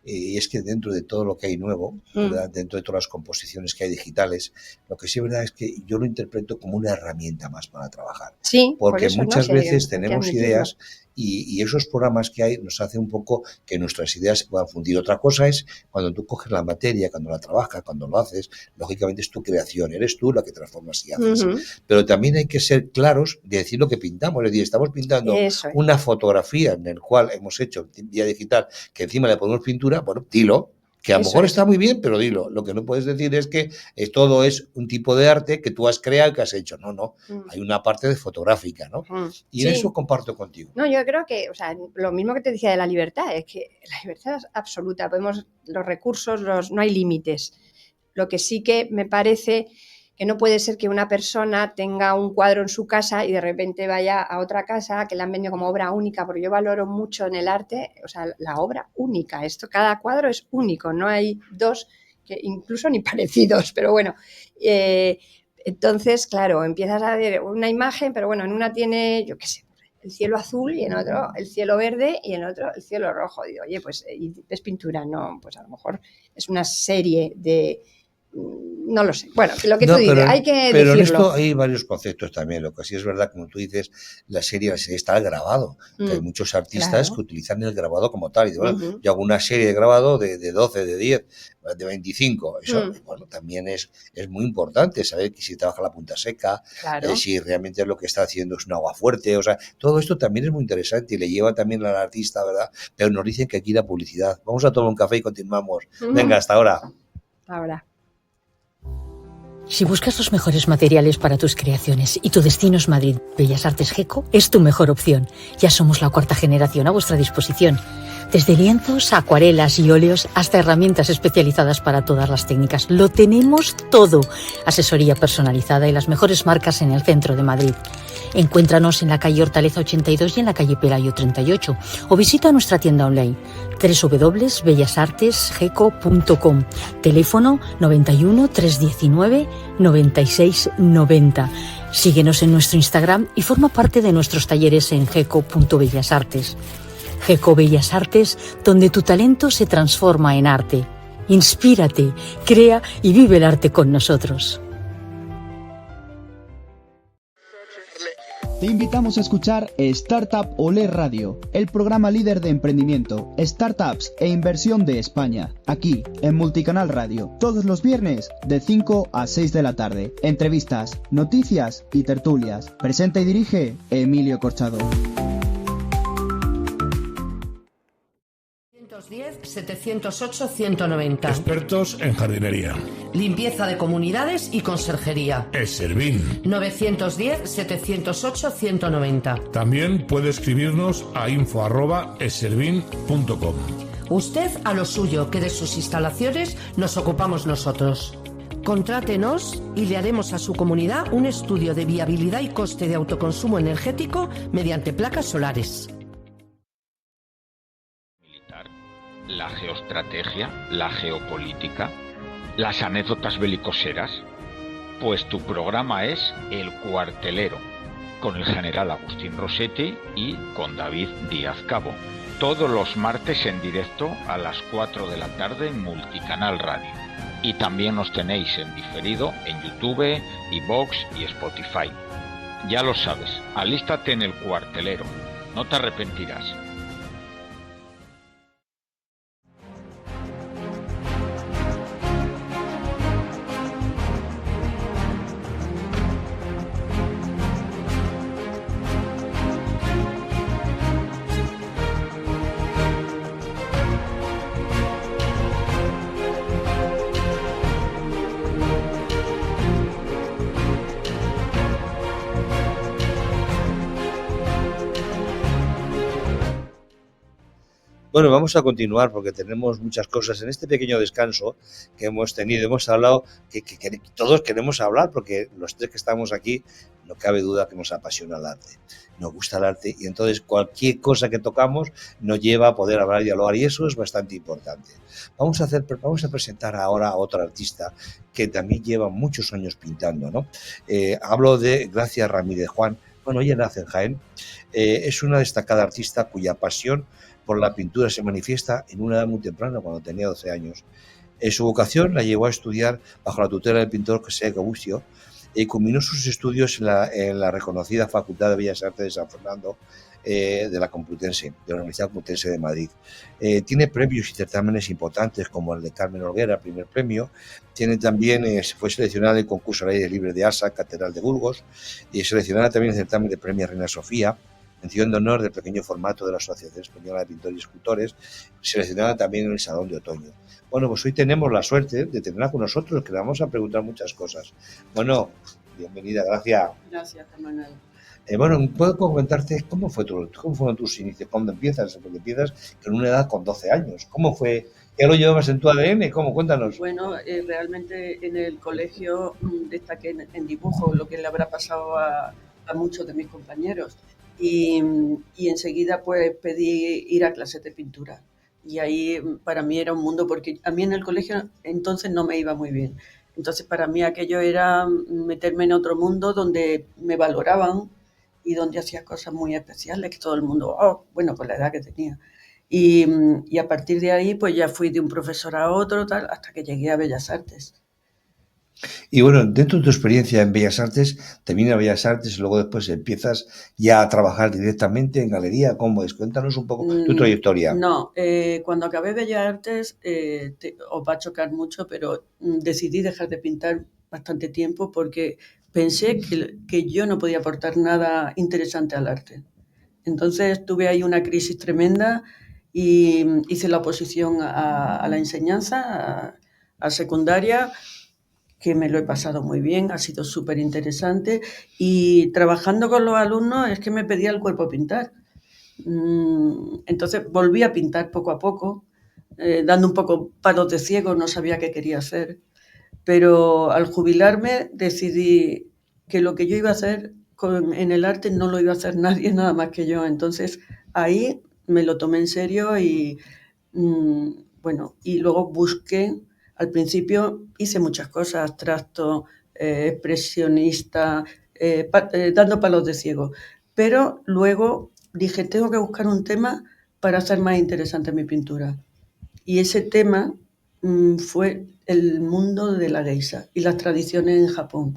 es que dentro de todo lo que hay nuevo, ¿verdad? Dentro de todas las composiciones que hay digitales, lo que sí es verdad es que yo lo interpreto como una herramienta más para trabajar. Sí, porque por eso, muchas ¿no? veces tenemos ideas y esos programas que hay nos hacen un poco que nuestras ideas se puedan fundir. Otra cosa es cuando tú coges la materia, cuando la trabajas, cuando lo haces, lógicamente es tu creación, eres tú la que transformas y haces. Pero también hay que ser claros de decir lo que pintamos, es decir, estamos pintando una fotografía en la cual hemos hecho vía digital, que encima le ponemos pintura, bueno, dilo. Que a lo mejor está muy bien, pero dilo. Lo que no puedes decir es que todo es un tipo de arte que tú has creado y que has hecho. No. Hay una parte de fotográfica, ¿no? Y en eso comparto contigo. No, yo creo que, o sea, lo mismo que te decía de la libertad, es que la libertad es absoluta. Los recursos, no hay límites. Lo que sí que me parece que no puede ser que una persona tenga un cuadro en su casa y de repente vaya a otra casa que la han vendido como obra única, porque yo valoro mucho en el arte, o sea, la obra única. Cada cuadro es único, no hay 2 que incluso ni parecidos, pero bueno. Entonces, claro, empiezas a ver una imagen, pero bueno, en una tiene, yo qué sé, el cielo azul y en otro el cielo verde y en otro el cielo rojo. Digo, oye, pues es pintura, no, pues a lo mejor es una serie de... No lo sé. Bueno, lo que tú dices, hay que decirlo. Pero en esto hay varios conceptos también. Lo que sí es verdad, como tú dices, la serie está el grabado. Que hay muchos artistas que utilizan el grabado como tal. Y bueno, yo hago una serie de grabado de 12, de 10, de 25. Eso, bueno, también es muy importante saber que si trabaja la punta seca, si realmente lo que está haciendo es un agua fuerte. O sea, todo esto también es muy interesante y le lleva también al artista, ¿verdad? Pero nos dicen que aquí la publicidad. Vamos a tomar un café y continuamos. Venga, hasta ahora. Ahora. Si buscas los mejores materiales para tus creaciones y tu destino es Madrid, Bellas Artes GECO es tu mejor opción. Ya somos la 4ª generación a vuestra disposición. Desde lienzos, acuarelas y óleos hasta herramientas especializadas para todas las técnicas. Lo tenemos todo. Asesoría personalizada y las mejores marcas en el centro de Madrid. Encuéntranos en la calle Hortaleza 82 y en la calle Pelayo 38 o visita nuestra tienda online www.bellasartesgeco.com. Teléfono 91 319 96 90. Síguenos en nuestro Instagram y forma parte de nuestros talleres en geco.bellasartes. GECO Bellas Artes, donde tu talento se transforma en arte. Inspírate, crea y vive el arte con nosotros. Te invitamos a escuchar Startup Olé Radio, el programa líder de emprendimiento, startups e inversión de España, aquí en Multicanal Radio, todos los viernes de 5 a 6 de la tarde. Entrevistas, noticias y tertulias. Presenta y dirige Emilio Corchado. 708-190. Expertos en jardinería, Limpieza de comunidades y conserjería. Eservín. 910-708-190. También puede escribirnos a info@eservin.com. Usted a lo suyo, que de sus instalaciones nos ocupamos nosotros. Contrátenos y le haremos a su comunidad un estudio de viabilidad y coste de autoconsumo energético mediante placas solares. La geoestrategia, la geopolítica, las anécdotas belicoseras. Pues tu programa es El Cuartelero, con el general Agustín Rossetti y con David Díaz Cabo. Todos los martes en directo a las 4 de la tarde en Multicanal Radio. Y también nos tenéis en diferido en YouTube, iVoox y Spotify. Ya lo sabes, alístate en El Cuartelero. No te arrepentirás. Bueno, vamos a continuar porque tenemos muchas cosas en este pequeño descanso que hemos tenido. Hemos hablado que todos queremos hablar porque los tres que estamos aquí, no cabe duda que nos apasiona el arte. Nos gusta el arte y entonces cualquier cosa que tocamos nos lleva a poder hablar y dialogar y eso es bastante importante. Vamos a presentar ahora a otra artista que también lleva muchos años pintando, ¿no? Hablo de Gracia Ramírez Juan. Bueno, ella nace en Jaén. Es una destacada artista cuya pasión por la pintura se manifiesta en una edad muy temprana, cuando tenía 12 años. Su vocación la llevó a estudiar bajo la tutela del pintor José Gabucio y culminó sus estudios en la reconocida Facultad de Bellas Artes de San Fernando de la Universidad Complutense de Madrid. Tiene premios y certámenes importantes como el de Carmen Olguera, primer premio. Tiene también, fue seleccionada en el concurso al aire libre de ASA, Catedral de Burgos, y seleccionada también en el certamen de Premio Reina Sofía, mención de honor del pequeño formato de la Asociación Española de Pintores y Escultores, seleccionada también en el Salón de Otoño. Bueno, pues hoy tenemos la suerte de tenerla con nosotros, que le vamos a preguntar muchas cosas. Bueno, bienvenida, Gracia. Gracias, Manuel. Bueno, ¿puedo comentarte cómo fueron tus inicios? ¿Cuándo empiezas? Porque empiezas con una edad con 12 años. ¿Cómo fue? ¿Ya lo llevabas en tu ADN? ¿Cómo? Cuéntanos. Bueno, realmente en el colegio destaqué en dibujo, lo que le habrá pasado a muchos de mis compañeros. Y enseguida pues pedí ir a clases de pintura. Y ahí para mí era un mundo, porque a mí en el colegio entonces no me iba muy bien. Entonces para mí aquello era meterme en otro mundo donde me valoraban y donde hacía cosas muy especiales que todo el mundo, bueno, con la edad que tenía. Y a partir de ahí pues ya fui de un profesor a otro, tal, hasta que llegué a Bellas Artes. Y bueno, dentro de tu experiencia en Bellas Artes, termina Bellas Artes y luego después empiezas ya a trabajar directamente en galería. ¿Cómo es? Cuéntanos un poco tu trayectoria. No, cuando acabé Bellas Artes, os va a chocar mucho, pero decidí dejar de pintar bastante tiempo porque pensé que yo no podía aportar nada interesante al arte. Entonces tuve ahí una crisis tremenda y hice la oposición a la enseñanza, a secundaria, que me lo he pasado muy bien, ha sido súper interesante y trabajando con los alumnos es que me pedía el cuerpo pintar. Entonces volví a pintar poco a poco, dando un poco palos de ciego, no sabía qué quería hacer, pero al jubilarme decidí que lo que yo iba a hacer en el arte no lo iba a hacer nadie nada más que yo, entonces ahí me lo tomé en serio y bueno, y luego busqué. Al principio hice muchas cosas, abstracto, expresionista, dando palos de ciego. Pero luego dije, tengo que buscar un tema para hacer más interesante mi pintura. Y ese tema fue el mundo de la geisha y las tradiciones en Japón,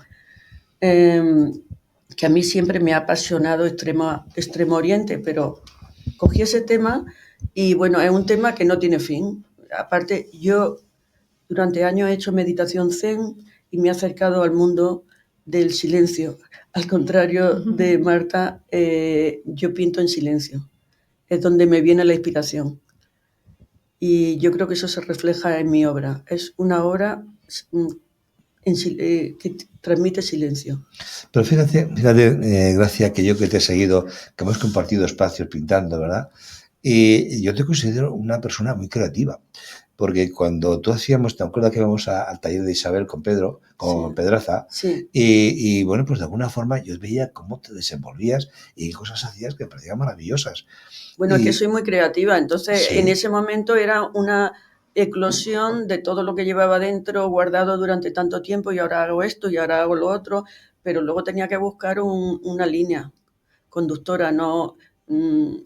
que a mí siempre me ha apasionado Extremo Oriente, pero cogí ese tema y bueno, es un tema que no tiene fin. Aparte, yo durante años he hecho meditación zen y me he acercado al mundo del silencio. Al contrario de Marta, yo pinto en silencio. Es donde me viene la inspiración. Y yo creo que eso se refleja en mi obra. Es una obra que transmite silencio. Pero fíjate, Gracia, que yo que te he seguido, que hemos compartido espacios pintando, ¿verdad? Y yo te considero una persona muy creativa. Porque cuando tú hacíamos, te acuerdas que íbamos al taller de Isabel con Pedro, con Sí. Pedraza, Sí. y bueno, pues de alguna forma yo veía cómo te desenvolvías y qué cosas hacías que me parecían maravillosas. Bueno, es que soy muy creativa, entonces Sí. en ese momento era una eclosión de todo lo que llevaba dentro guardado durante tanto tiempo y ahora hago esto y ahora hago lo otro, pero luego tenía que buscar una línea conductora, no,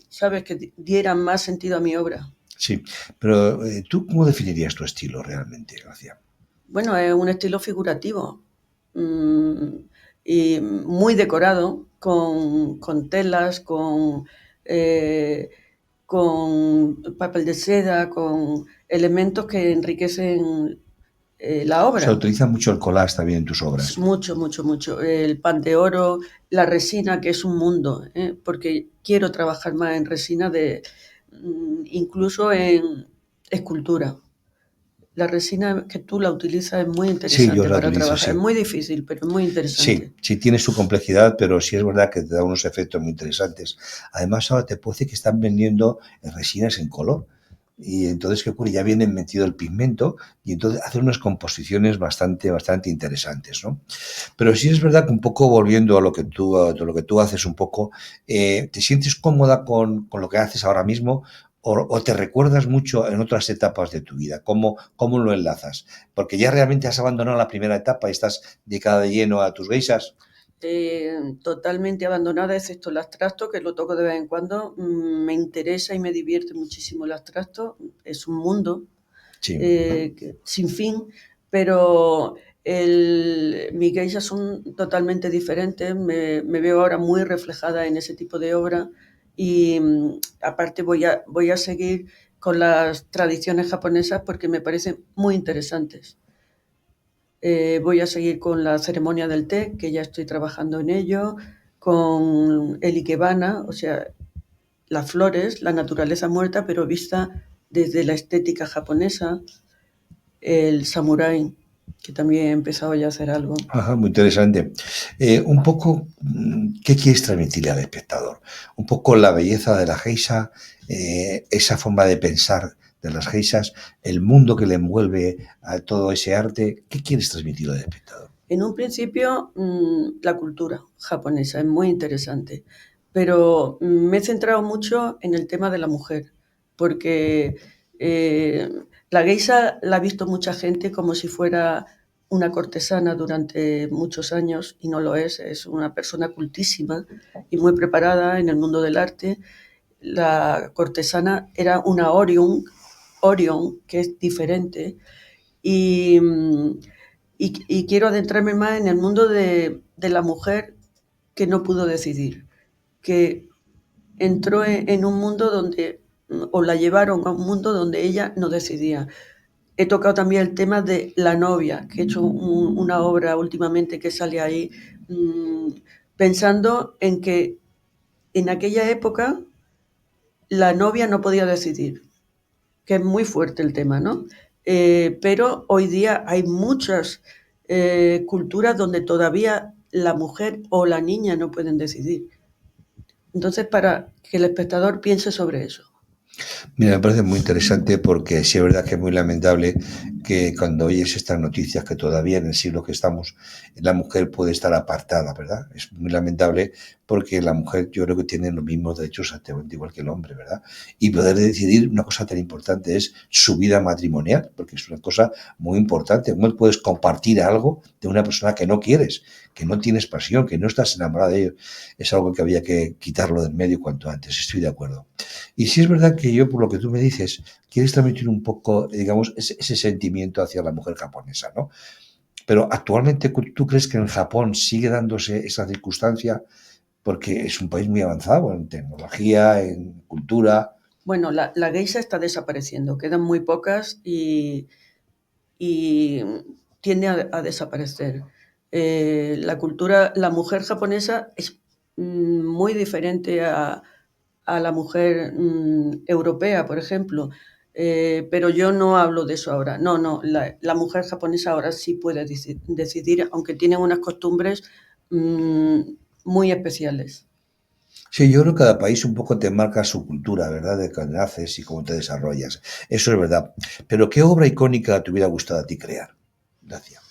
¿sabes? Que diera más sentido a mi obra. Sí, pero ¿tú cómo definirías tu estilo realmente, Gracia? Bueno, es un estilo figurativo y muy decorado, con telas, con con papel de seda, con elementos que enriquecen la obra. Se utiliza mucho el collage también en tus obras. Mucho, mucho, mucho. El pan de oro, la resina, que es un mundo, porque quiero trabajar más en resina, incluso en escultura. La resina que tú la utilizas es muy interesante yo la para utilizo, trabajar. sí. Es muy difícil, pero es muy interesante. Sí, tiene su complejidad, pero sí es verdad que te da unos efectos muy interesantes. Además, ahora te puedo decir que están vendiendo resinas en color. Y entonces, ¿qué ocurre? Ya viene metido el pigmento y entonces hacen unas composiciones bastante interesantes, ¿no? Pero sí es verdad que un poco volviendo a lo que tú haces un poco, ¿te sientes cómoda con lo que haces ahora mismo? ¿O te recuerdas mucho en otras etapas de tu vida? ¿Cómo lo enlazas? Porque ya realmente has abandonado la primera etapa y estás dedicada de lleno a tus geishas. Totalmente abandonada, excepto el abstracto, que lo toco de vez en cuando. Me interesa y me divierte muchísimo el abstracto. Es un mundo sin fin, pero mis geishas son totalmente diferentes. Me veo ahora muy reflejada en ese tipo de obra y aparte voy a seguir con las tradiciones japonesas porque me parecen muy interesantes. Voy a seguir con la ceremonia del té, que ya estoy trabajando en ello, con el ikebana, o sea, las flores, la naturaleza muerta, pero vista desde la estética japonesa, el samurái, que también he empezado ya a hacer algo. Ajá, muy interesante. Un poco, ¿qué quieres transmitirle al espectador? Un poco la belleza de la geisha, esa forma de pensar de las geishas, el mundo que le envuelve a todo ese arte. ¿Qué quieres transmitirle al espectador? En un principio, la cultura japonesa es muy interesante, pero me he centrado mucho en el tema de la mujer, porque la geisha la ha visto mucha gente como si fuera una cortesana durante muchos años y no lo es una persona cultísima y muy preparada en el mundo del arte. La cortesana era una Orion, que es diferente, y quiero adentrarme más en el mundo de la mujer que no pudo decidir, que entró en un mundo donde, o la llevaron a un mundo donde ella no decidía. He tocado también el tema de la novia, que he hecho una obra últimamente que sale ahí, pensando en que en aquella época la novia no podía decidir, que es muy fuerte el tema, ¿no? Pero hoy día hay muchas culturas donde todavía la mujer o la niña no pueden decidir. Entonces, para que el espectador piense sobre eso. Mira, me parece muy interesante porque sí es verdad que es muy lamentable que cuando oyes estas noticias que todavía en el siglo que estamos la mujer puede estar apartada, ¿verdad? Es muy lamentable porque la mujer yo creo que tiene los mismos derechos exactamente igual que el hombre, ¿verdad? Y poder decidir una cosa tan importante es su vida matrimonial, porque es una cosa muy importante. ¿Cómo puedes compartir algo de una persona que no quieres, que no tienes pasión, que no estás enamorada de ellos? Es algo que había que quitarlo del medio cuanto antes, estoy de acuerdo. Y sí es verdad que yo, por lo que tú me dices, quieres transmitir un poco, digamos, ese sentimiento hacia la mujer japonesa, ¿no? Pero actualmente, ¿tú crees que en Japón sigue dándose esa circunstancia? Porque es un país muy avanzado en tecnología, en cultura. Bueno, la geisha está desapareciendo, quedan muy pocas y tiende a desaparecer. La cultura, la mujer japonesa es muy diferente a la mujer europea, por ejemplo. Pero yo no hablo de eso ahora. No, la mujer japonesa ahora sí puede decidir, aunque tienen unas costumbres muy especiales. Sí, yo creo que cada país un poco te marca su cultura, ¿verdad? De cuando naces y cómo te desarrollas. Eso es verdad. Pero ¿qué obra icónica te hubiera gustado a ti crear? Gracias.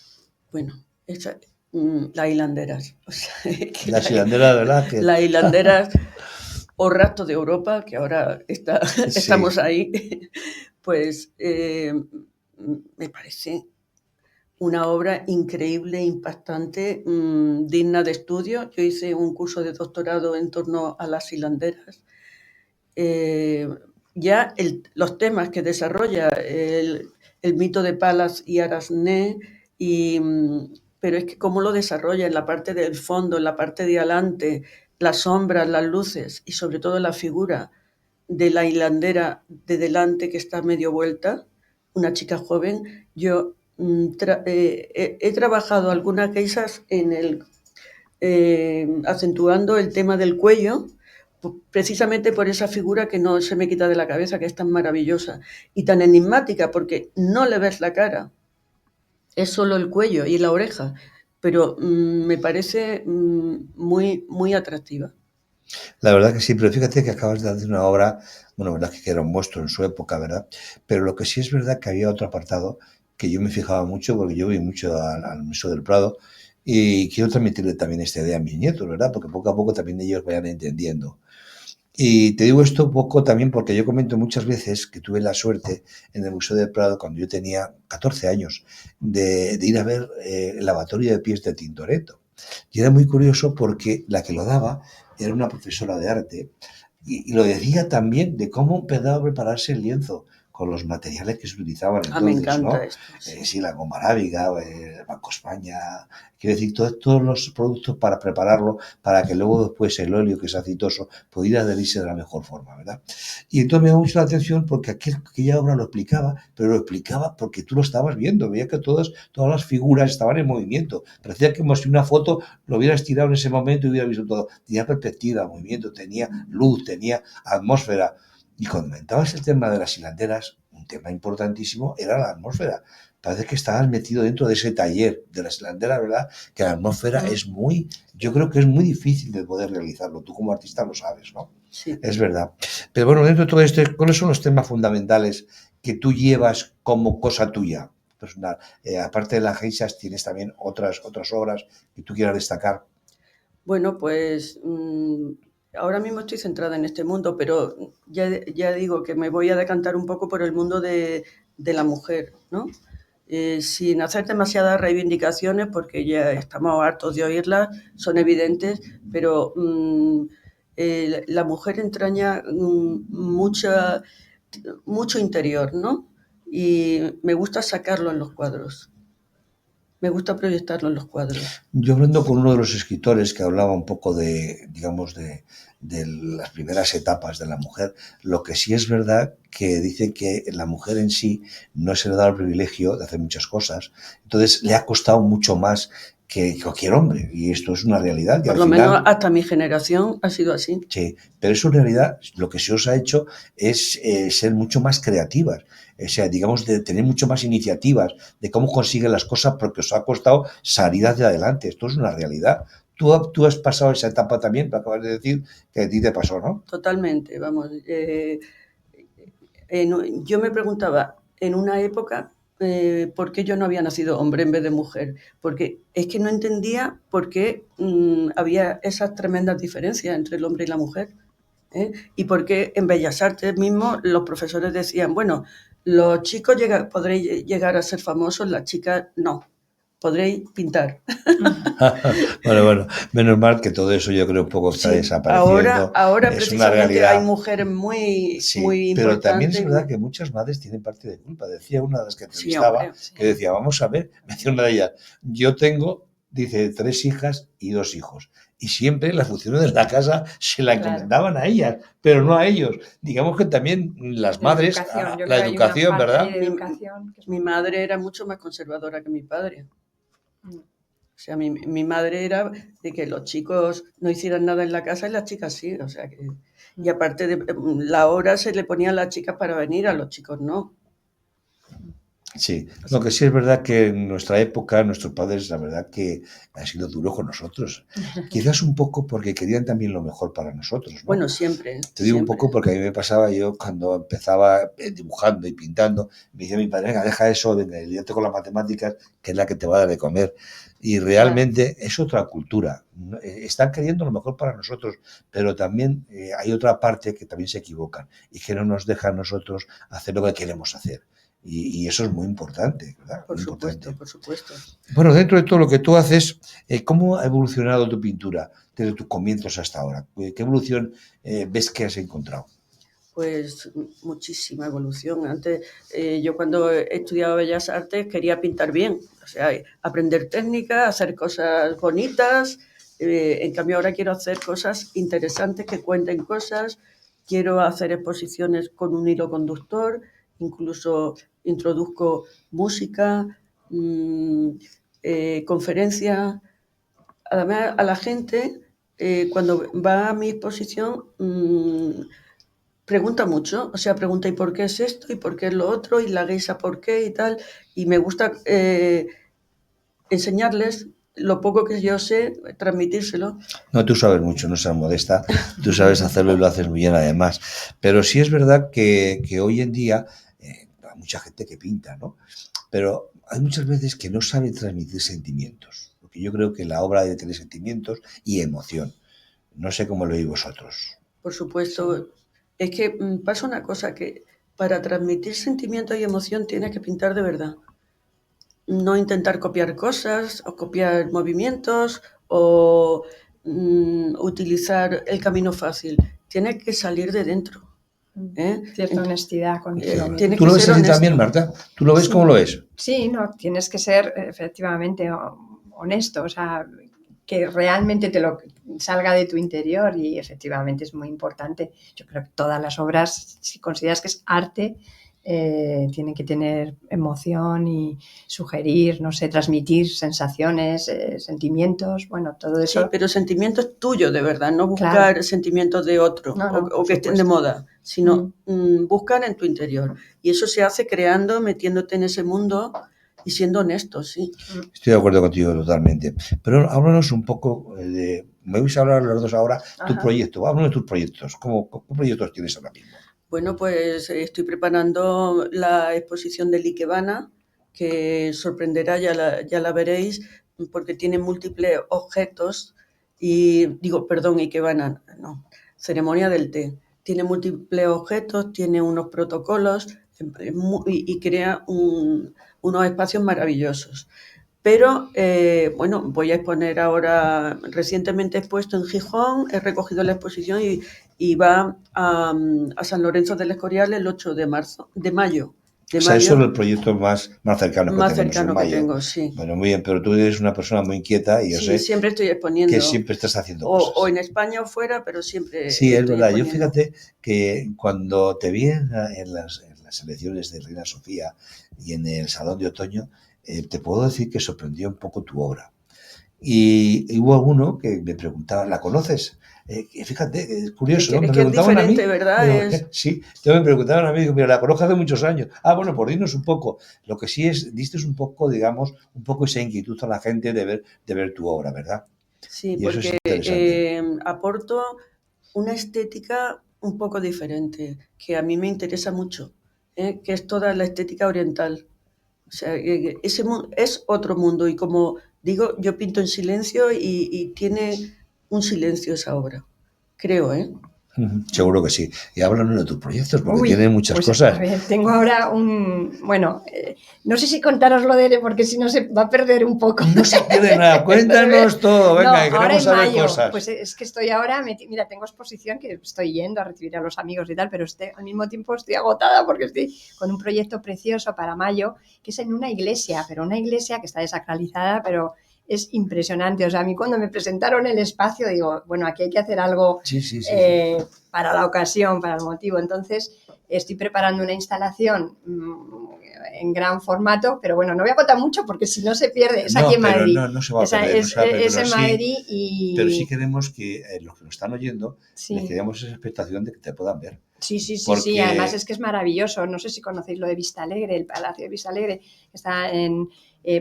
Bueno, las hilanderas. O sea, las hilanderas, ¿verdad? Las hilanderas o Rapto de Europa, que ahora estamos ahí, pues me parece una obra increíble, impactante, digna de estudio. Yo hice un curso de doctorado en torno a las hilanderas. Ya los temas que desarrolla el mito de Palas y Arasné, pero es que cómo lo desarrolla en la parte del fondo, en la parte de adelante, las sombras, las luces y sobre todo la figura de la hilandera de delante que está medio vuelta, una chica joven. Yo he trabajado algunas geishas acentuando el tema del cuello, precisamente por esa figura que no se me quita de la cabeza, que es tan maravillosa y tan enigmática, porque no le ves la cara, es solo el cuello y la oreja, pero me parece muy, muy atractiva. La verdad que sí, pero fíjate que acabas de hacer una obra, bueno, verdad que era un monstruo en su época, ¿verdad? Pero lo que sí es verdad que había otro apartado que yo me fijaba mucho, porque yo voy mucho al Museo del Prado y quiero transmitirle también esta idea a mis nietos, ¿verdad? Porque poco a poco también ellos vayan entendiendo. Y te digo esto un poco también porque yo comento muchas veces que tuve la suerte en el Museo del Prado, cuando yo tenía 14 años, de ir a ver el lavatorio de pies de Tintoretto. Y era muy curioso porque la que lo daba era una profesora de arte y lo decía también de cómo empezaba a prepararse el lienzo con los materiales que se utilizaban Me entonces, encanta ¿no? esto. Sí, la goma arábiga, el Banco España, quiero decir, todos los productos para prepararlo, para que luego después el óleo, que es aceitoso, pudiera adherirse de la mejor forma, ¿verdad? Y entonces me llamó mucho la atención porque aquella obra lo explicaba, pero lo explicaba porque tú lo estabas viendo, veía que todas las figuras estaban en movimiento, parecía como si una foto lo hubieras tirado en ese momento y hubiera visto todo, tenía perspectiva, movimiento, tenía luz, tenía atmósfera. Y cuando comentabas el tema de las hilanderas, un tema importantísimo era la atmósfera. Parece que estabas metido dentro de ese taller de las hilanderas, ¿verdad? Que la atmósfera es yo creo que es muy difícil de poder realizarlo. Tú como artista lo sabes, ¿no? Sí. Es verdad. Pero bueno, dentro de todo esto, ¿cuáles son los temas fundamentales que tú llevas como cosa tuya personal? Aparte de las geishas, tienes también otras obras que tú quieras destacar. Bueno, pues ahora mismo estoy centrada en este mundo, pero ya digo que me voy a decantar un poco por el mundo de la mujer, ¿no? Sin hacer demasiadas reivindicaciones, porque ya estamos hartos de oírlas, son evidentes, pero la mujer entraña mucho interior, ¿no? Y me gusta sacarlo en los cuadros. Me gusta proyectarlo en los cuadros. Yo hablando con uno de los escritores que hablaba un poco de, digamos, de las primeras etapas de la mujer, lo que sí es verdad que dice que la mujer en sí no se le da el privilegio de hacer muchas cosas, entonces le ha costado mucho más que cualquier hombre, y esto es una realidad. Por lo menos hasta mi generación ha sido así. Sí, pero eso en realidad lo que se os ha hecho es ser mucho más creativas, o sea, digamos, de tener mucho más iniciativas de cómo consiguen las cosas porque os ha costado salir hacia adelante. Esto es una realidad. Tú has pasado esa etapa también, me acabas de decir que a ti te pasó, ¿no? Totalmente, vamos. Yo me preguntaba en una época por qué yo no había nacido hombre en vez de mujer, porque es que no entendía por qué había esas tremendas diferencias entre el hombre y la mujer, ¿eh? Y por qué en Bellas Artes mismo los profesores decían, bueno, los chicos podréis llegar a ser famosos, las chicas no. Podréis pintar. Bueno, menos mal que todo eso yo creo un poco está desapareciendo. Ahora es precisamente una realidad. Hay mujeres muy, sí, muy pero importantes. También es verdad que muchas madres tienen parte de culpa. Decía una de las que entrevistaba, sí, hombre, sí. que decía, vamos a ver, me decía una de ellas, yo tengo, dice, 3 hijas y 2 hijos. Y siempre las funciones de la casa se la encomendaban a ellas, pero no a ellos. Digamos que también las madres, la educación, ¿verdad? Mi madre era mucho más conservadora que mi padre. O sea, mi madre era de que los chicos no hicieran nada en la casa y las chicas sí. O sea, y aparte de la hora se le ponía a las chicas para venir, a los chicos no. Sí, lo que sí es verdad que en nuestra época, nuestros padres, la verdad que han sido duros con nosotros. Quizás un poco porque querían también lo mejor para nosotros, ¿no? Bueno, siempre. Te digo siempre. Un poco porque a mí me pasaba, yo cuando empezaba dibujando y pintando, me decía mi padre, venga, deja eso, venga, líate con las matemáticas, que es la que te va a dar de comer. Y realmente es otra cultura. Están queriendo lo mejor para nosotros, pero también hay otra parte que también se equivocan y que no nos deja a nosotros hacer lo que queremos hacer. Y eso es muy importante, ¿verdad? Por muy supuesto, importante. por supuesto. Bueno, dentro de todo lo que tú haces, ¿cómo ha evolucionado tu pintura desde tus comienzos hasta ahora? ¿Qué evolución ves que has encontrado? Pues muchísima evolución. Antes, yo cuando estudiaba Bellas Artes quería pintar bien, o sea, aprender técnicas, hacer cosas bonitas, En cambio, ahora quiero hacer cosas interesantes que cuenten cosas, quiero hacer exposiciones con un hilo conductor, incluso introduzco música, conferencias. Además, a la gente, cuando va a mi exposición, pregunta mucho, o sea, pregunta ¿y por qué es esto? ¿Y por qué es lo otro? ¿Y la geisha por qué? Y tal. Y me gusta enseñarles lo poco que yo sé, transmitírselo. No, tú sabes mucho, no seas modesta, tú sabes hacerlo y lo haces muy bien además. Pero sí es verdad que hoy en día hay mucha gente que pinta, ¿no? Pero hay muchas veces que no saben transmitir sentimientos, porque yo creo que la obra debe tener sentimientos y emoción. No sé cómo lo veis vosotros. Por supuesto, es que pasa una cosa, que para transmitir sentimiento y emoción tienes que pintar de verdad. No intentar copiar cosas o copiar movimientos o utilizar el camino fácil. Tienes que salir de dentro. Cierta honestidad contigo mismo. ¿Tú lo ves así también, Marta? ¿Tú lo ves Sí. como lo ves? Sí, no, tienes que ser efectivamente honesto, o sea, que realmente te lo salga de tu interior, y efectivamente es muy importante. Yo creo que todas las obras, si consideras que es arte, tienen que tener emoción y sugerir, no sé, transmitir sensaciones, sentimientos, bueno, todo eso. Sí, pero sentimientos tuyos de verdad, no buscar sentimientos de otro o que estén de moda, sino buscar en tu interior. Y eso se hace creando, metiéndote en ese mundo y siendo honesto, sí. Estoy de acuerdo contigo totalmente. Pero háblanos un poco de... Me vais a hablar los dos ahora, tu proyecto. Háblanos de tus proyectos. ¿Qué proyectos tienes ahora mismo? Bueno, pues estoy preparando la exposición de Ikebana, que sorprenderá, ya la veréis, porque tiene múltiples objetos Ikebana, no, ceremonia del té. Tiene múltiples objetos, tiene unos protocolos y crea unos espacios maravillosos. Pero, bueno, voy a exponer ahora, recientemente he expuesto en Gijón, he recogido la exposición y va a San Lorenzo del Escorial el 8 de mayo. O sea, eso es el proyecto más cercano que más tenemos cercano en mayo. que tengo, sí. Bueno, muy bien, pero tú eres una persona muy inquieta y yo sé siempre estoy exponiendo. Que siempre estás haciendo cosas. O en España o fuera, pero siempre sí, es verdad. exponiendo. Yo fíjate que cuando te vi en las elecciones de Reina Sofía y en el Salón de Otoño, te puedo decir que sorprendió un poco tu obra. Y hubo alguno que me preguntaba, ¿la conoces? Fíjate, es curioso, ¿no? Me preguntaban a mí, ¿verdad? Digo, sí, me preguntaban a mí, digo, mira, la conozco hace muchos años. Bueno, por dinos un poco. Lo que sí es, diste un poco, digamos, un poco esa inquietud a la gente de ver tu obra, ¿verdad? Sí, y porque eso es interesante. Aporto una estética un poco diferente, que a mí me interesa mucho, que es toda la estética oriental. O sea, ese es otro mundo, y como digo, yo pinto en silencio y tiene un silencio esa obra, creo, ¿eh? Seguro que sí. Y háblanos de tus proyectos, porque tienen muchas cosas. A ver, tengo ahora bueno, no sé si contároslo porque si no se va a perder un poco. No se pierde nada, cuéntanos todo, venga, que queremos saber cosas. Pues es que estoy ahora, mira, tengo exposición que estoy yendo a recibir a los amigos y tal, pero al mismo tiempo estoy agotada porque estoy con un proyecto precioso para mayo, que es en una iglesia, pero una iglesia que está desacralizada, pero es impresionante. O sea, a mí cuando me presentaron el espacio, digo, bueno, aquí hay que hacer algo para la ocasión, para el motivo. Entonces, estoy preparando una instalación en gran formato, pero bueno, no voy a contar mucho porque si no se pierde. Es aquí en Madrid. No se va a perder. Es en Madrid y... Pero sí queremos que los que nos están oyendo, les queremos esa expectación de que te puedan ver. Sí, sí. Además es que es maravilloso. No sé si conocéis lo de Vistalegre, el Palacio de Vistalegre, que está en...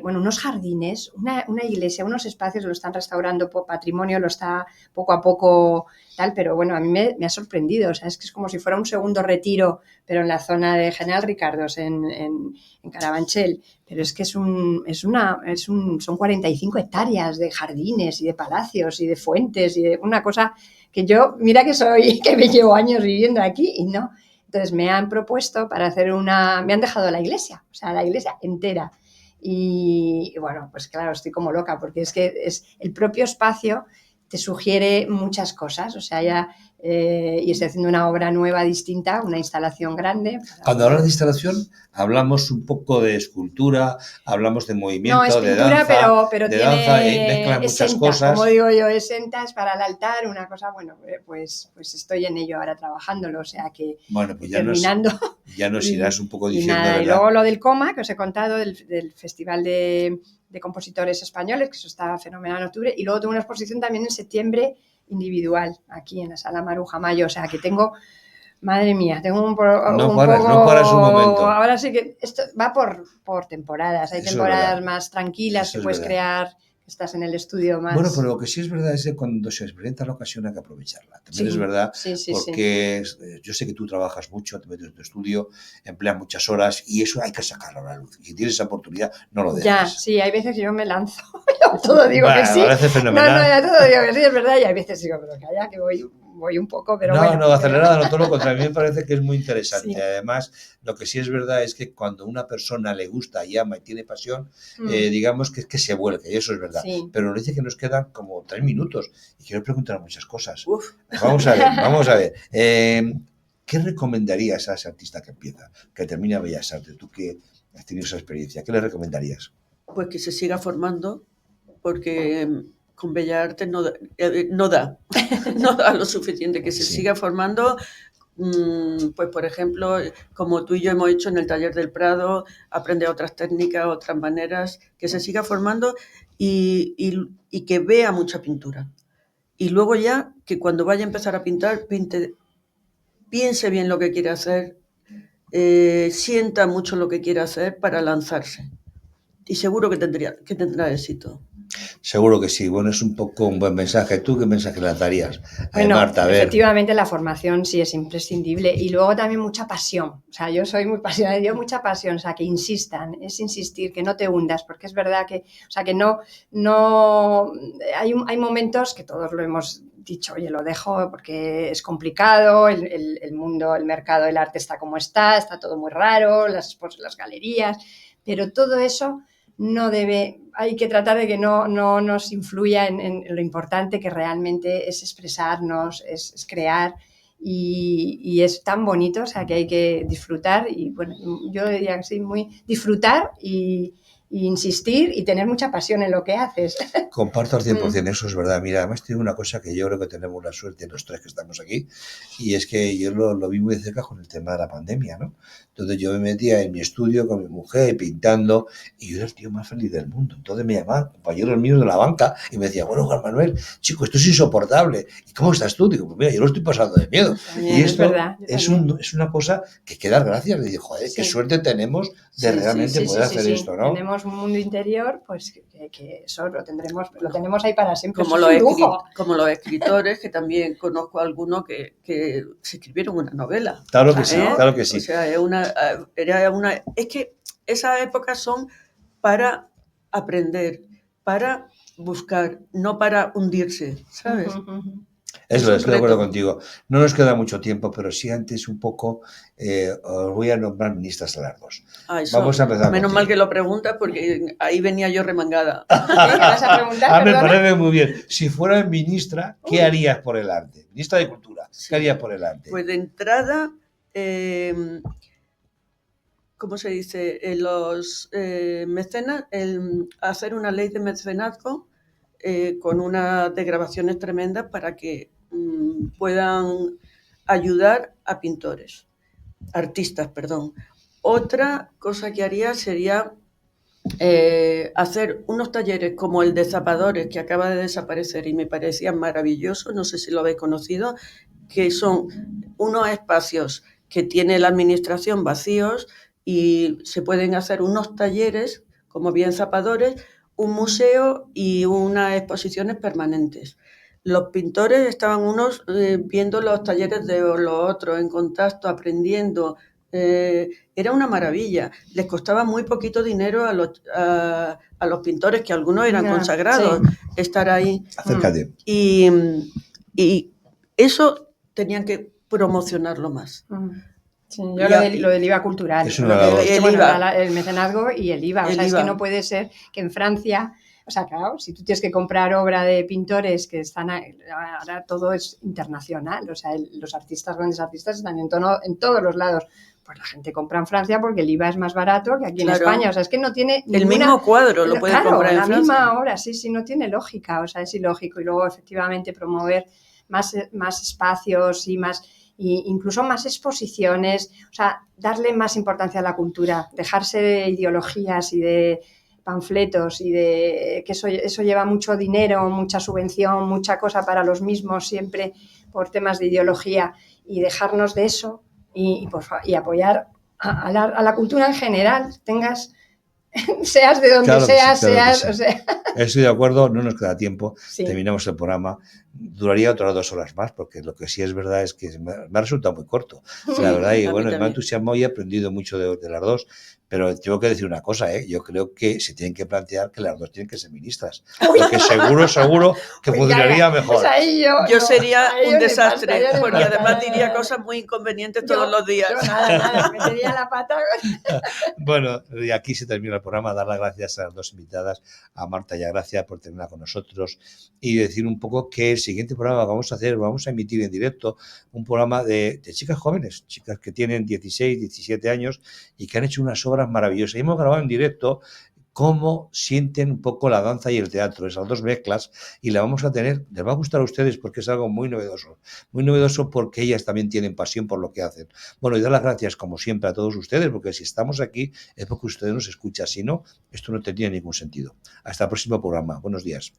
unos jardines, una iglesia, unos espacios, lo están restaurando, patrimonio, lo está poco a poco tal, pero bueno, a mí me ha sorprendido. O sea, es que es como si fuera un segundo retiro, pero en la zona de General Ricardos, en Carabanchel. Pero es que son 45 hectáreas de jardines y de palacios y de fuentes y de una cosa que yo, mira que me llevo años viviendo aquí y no. Entonces me han propuesto para hacer me han dejado la iglesia, o sea, la iglesia entera. Y bueno, pues claro, estoy como loca porque es que es el propio espacio te sugiere muchas cosas, o sea, y estoy haciendo una obra nueva, distinta, una instalación grande. Cuando hablamos de instalación, hablamos un poco de escultura, hablamos de movimiento, no, es pintura, de danza, pero de tiene danza, mezclan muchas esenta, cosas. como digo yo, esentas para el altar, una cosa, bueno, pues estoy en ello ahora trabajándolo, o sea que Bueno, pues terminando. ya nos irás un poco Y diciendo, nada, y ¿verdad? luego lo del COMA, que os he contado, del Festival de Compositores Españoles, que eso está fenomenal en octubre, y luego tengo una exposición también en septiembre individual, aquí en la Sala Maruja Mayo, o sea que tengo, madre mía, tengo un poco... No paras un momento. Ahora sí que esto va por temporadas, hay Eso es temporadas verdad. más tranquilas Eso que es puedes verdad. crear, estás en el estudio más... Bueno, pero lo que sí es verdad es que cuando se presenta la ocasión hay que aprovecharla. También Sí, es verdad, sí. porque yo sé que tú trabajas mucho, te metes en tu estudio, empleas muchas horas y eso hay que sacarlo a la luz. Y si tienes esa oportunidad, no lo dejes. Ya, sí, hay veces que yo me lanzo, yo todo digo que sí. Me parece fenomenal. No, ya todo digo que sí, es verdad, y hay veces digo, pero calla, que voy un poco, pero bueno. No, acelerada, no, todo lo contrario. A mí me parece que es muy interesante. Sí. Además, lo que sí es verdad es que cuando una persona le gusta y ama y tiene pasión, Mm. digamos que es que se vuelque, y eso es verdad. Sí. Pero nos dice que nos quedan como 3 minutos y quiero preguntar muchas cosas. Uf. Vamos a ver. ¿Qué recomendarías a ese artista que empieza, que termina Bellas Artes? Tú que has tenido esa experiencia, ¿qué le recomendarías? Pues que se siga formando, porque con Bellas Artes no da lo suficiente, que se Sí. siga formando. Pues por ejemplo, como tú y yo hemos hecho en el taller del Prado, aprende otras técnicas, otras maneras, que se siga formando y que vea mucha pintura. Y luego ya, que cuando vaya a empezar a pintar, piense bien lo que quiere hacer, sienta mucho lo que quiere hacer para lanzarse. Y seguro que tendrá éxito. Seguro que sí. Bueno, es un poco un buen mensaje. ¿Tú qué mensaje le darías a Bueno, Marta? A ver. efectivamente la formación sí es imprescindible y luego también mucha pasión. O sea, yo soy muy apasionada, yo mucha pasión, o sea, que insistan, es insistir, que no te hundas, porque es verdad que, o sea, que no hay momentos que todos lo hemos dicho, oye, lo dejo porque es complicado, el mundo, el mercado del arte está como está todo muy raro, las galerías, pero todo eso no debe, hay que tratar de que no nos influya en lo importante que realmente es expresarnos, es crear y es tan bonito, o sea que hay que disfrutar y bueno, yo diría que sí, disfrutar y insistir y tener mucha pasión en lo que haces. Comparto al 100%, eso es verdad. Mira, además tiene una cosa que yo creo que tenemos la suerte los tres que estamos aquí, y es que yo lo vi muy de cerca con el tema de la pandemia, ¿no? Entonces yo me metía en mi estudio con mi mujer pintando y yo era el tío más feliz del mundo. Entonces me llamaban compañeros míos de la banca y me decían, bueno, Juan Manuel, chico, esto es insoportable. ¿Y cómo estás tú? Digo, pues mira, yo lo estoy pasando de miedo. También, y esto es verdad, es una cosa que hay que dar gracias. Le digo, joder, qué suerte tenemos de realmente poder hacer esto, ¿no? Tenemos un mundo interior, pues que eso lo tenemos ahí para siempre. Como los escritores, que también conozco a algunos que se escribieron una novela. Claro que sí, claro que sí. O sea, es que esas épocas son para aprender, para buscar, no para hundirse, ¿sabes? Eso estoy de acuerdo contigo. No nos queda mucho tiempo, pero sí antes un poco os voy a nombrar ministras largos. Vamos a empezar. Menos mal que lo preguntas porque ahí venía yo remangada. ¿Qué vas a preguntar? Me parece muy bien. Si fueras ministra, ¿qué harías por el arte? Ministra de Cultura, ¿qué harías por el arte? Pues de entrada, ¿cómo se dice? Los mecenas, hacer una ley de mecenazgo con unas desgravaciones tremendas para que puedan ayudar a artistas. Otra cosa que haría sería hacer unos talleres como el de zapadores, que acaba de desaparecer y me parecía maravilloso, no sé si lo habéis conocido, que son unos espacios que tiene la administración vacíos y se pueden hacer unos talleres, como bien zapadores, un museo y unas exposiciones permanentes. Los pintores estaban unos viendo los talleres de los otros, en contacto, aprendiendo. Era una maravilla. Les costaba muy poquito dinero a los pintores, que algunos eran consagrados, estar ahí. Acércate. Y eso tenían que promocionarlo más. Sí, yo lo del IVA cultural, el mecenazgo y el IVA. O sea, es que no puede ser que en Francia O sea, claro, si tú tienes que comprar obra de pintores que están, ahora todo es internacional, o sea, los artistas, grandes artistas están en todos los lados. Pues la gente compra en Francia porque el IVA es más barato que aquí en España, o sea, es que no tiene el mismo cuadro lo puedes comprar en la Francia. misma obra, sí, no tiene lógica, o sea, es ilógico. Y luego, efectivamente, promover más espacios y incluso más exposiciones, o sea, darle más importancia a la cultura, dejarse de ideologías y de panfletos y de que eso lleva mucho dinero, mucha subvención, mucha cosa para los mismos siempre por temas de ideología, y dejarnos de eso y apoyar a la cultura en general, seas de donde seas, o sea. Estoy de acuerdo, no nos queda tiempo, Sí. Terminamos el programa. Duraría otras 2 horas más, porque lo que sí es verdad es que me ha resultado muy corto, la verdad, y bueno, me ha entusiasmado y he aprendido mucho de las dos, pero tengo que decir una cosa, yo creo que se tienen que plantear que las dos tienen que ser ministras, porque seguro que funcionaría mejor. Pues ahí yo sería un desastre, pasta, porque además diría cosas muy inconvenientes todos los días. Yo nada, metería la pata. Bueno, y aquí se termina el programa. Dar las gracias a las dos invitadas, a Marta y a Gracia, por tenerla con nosotros, y decir un poco que el siguiente programa vamos a emitir en directo un programa de chicas jóvenes, chicas que tienen 16, 17 años y que han hecho unas obras maravillosas. Y hemos grabado en directo cómo sienten un poco la danza y el teatro, esas dos mezclas, y la vamos a tener, les va a gustar a ustedes porque es algo muy novedoso porque ellas también tienen pasión por lo que hacen. Bueno, y dar las gracias como siempre a todos ustedes, porque si estamos aquí es porque ustedes nos escuchan, si no, esto no tendría ningún sentido. Hasta el próximo programa, buenos días.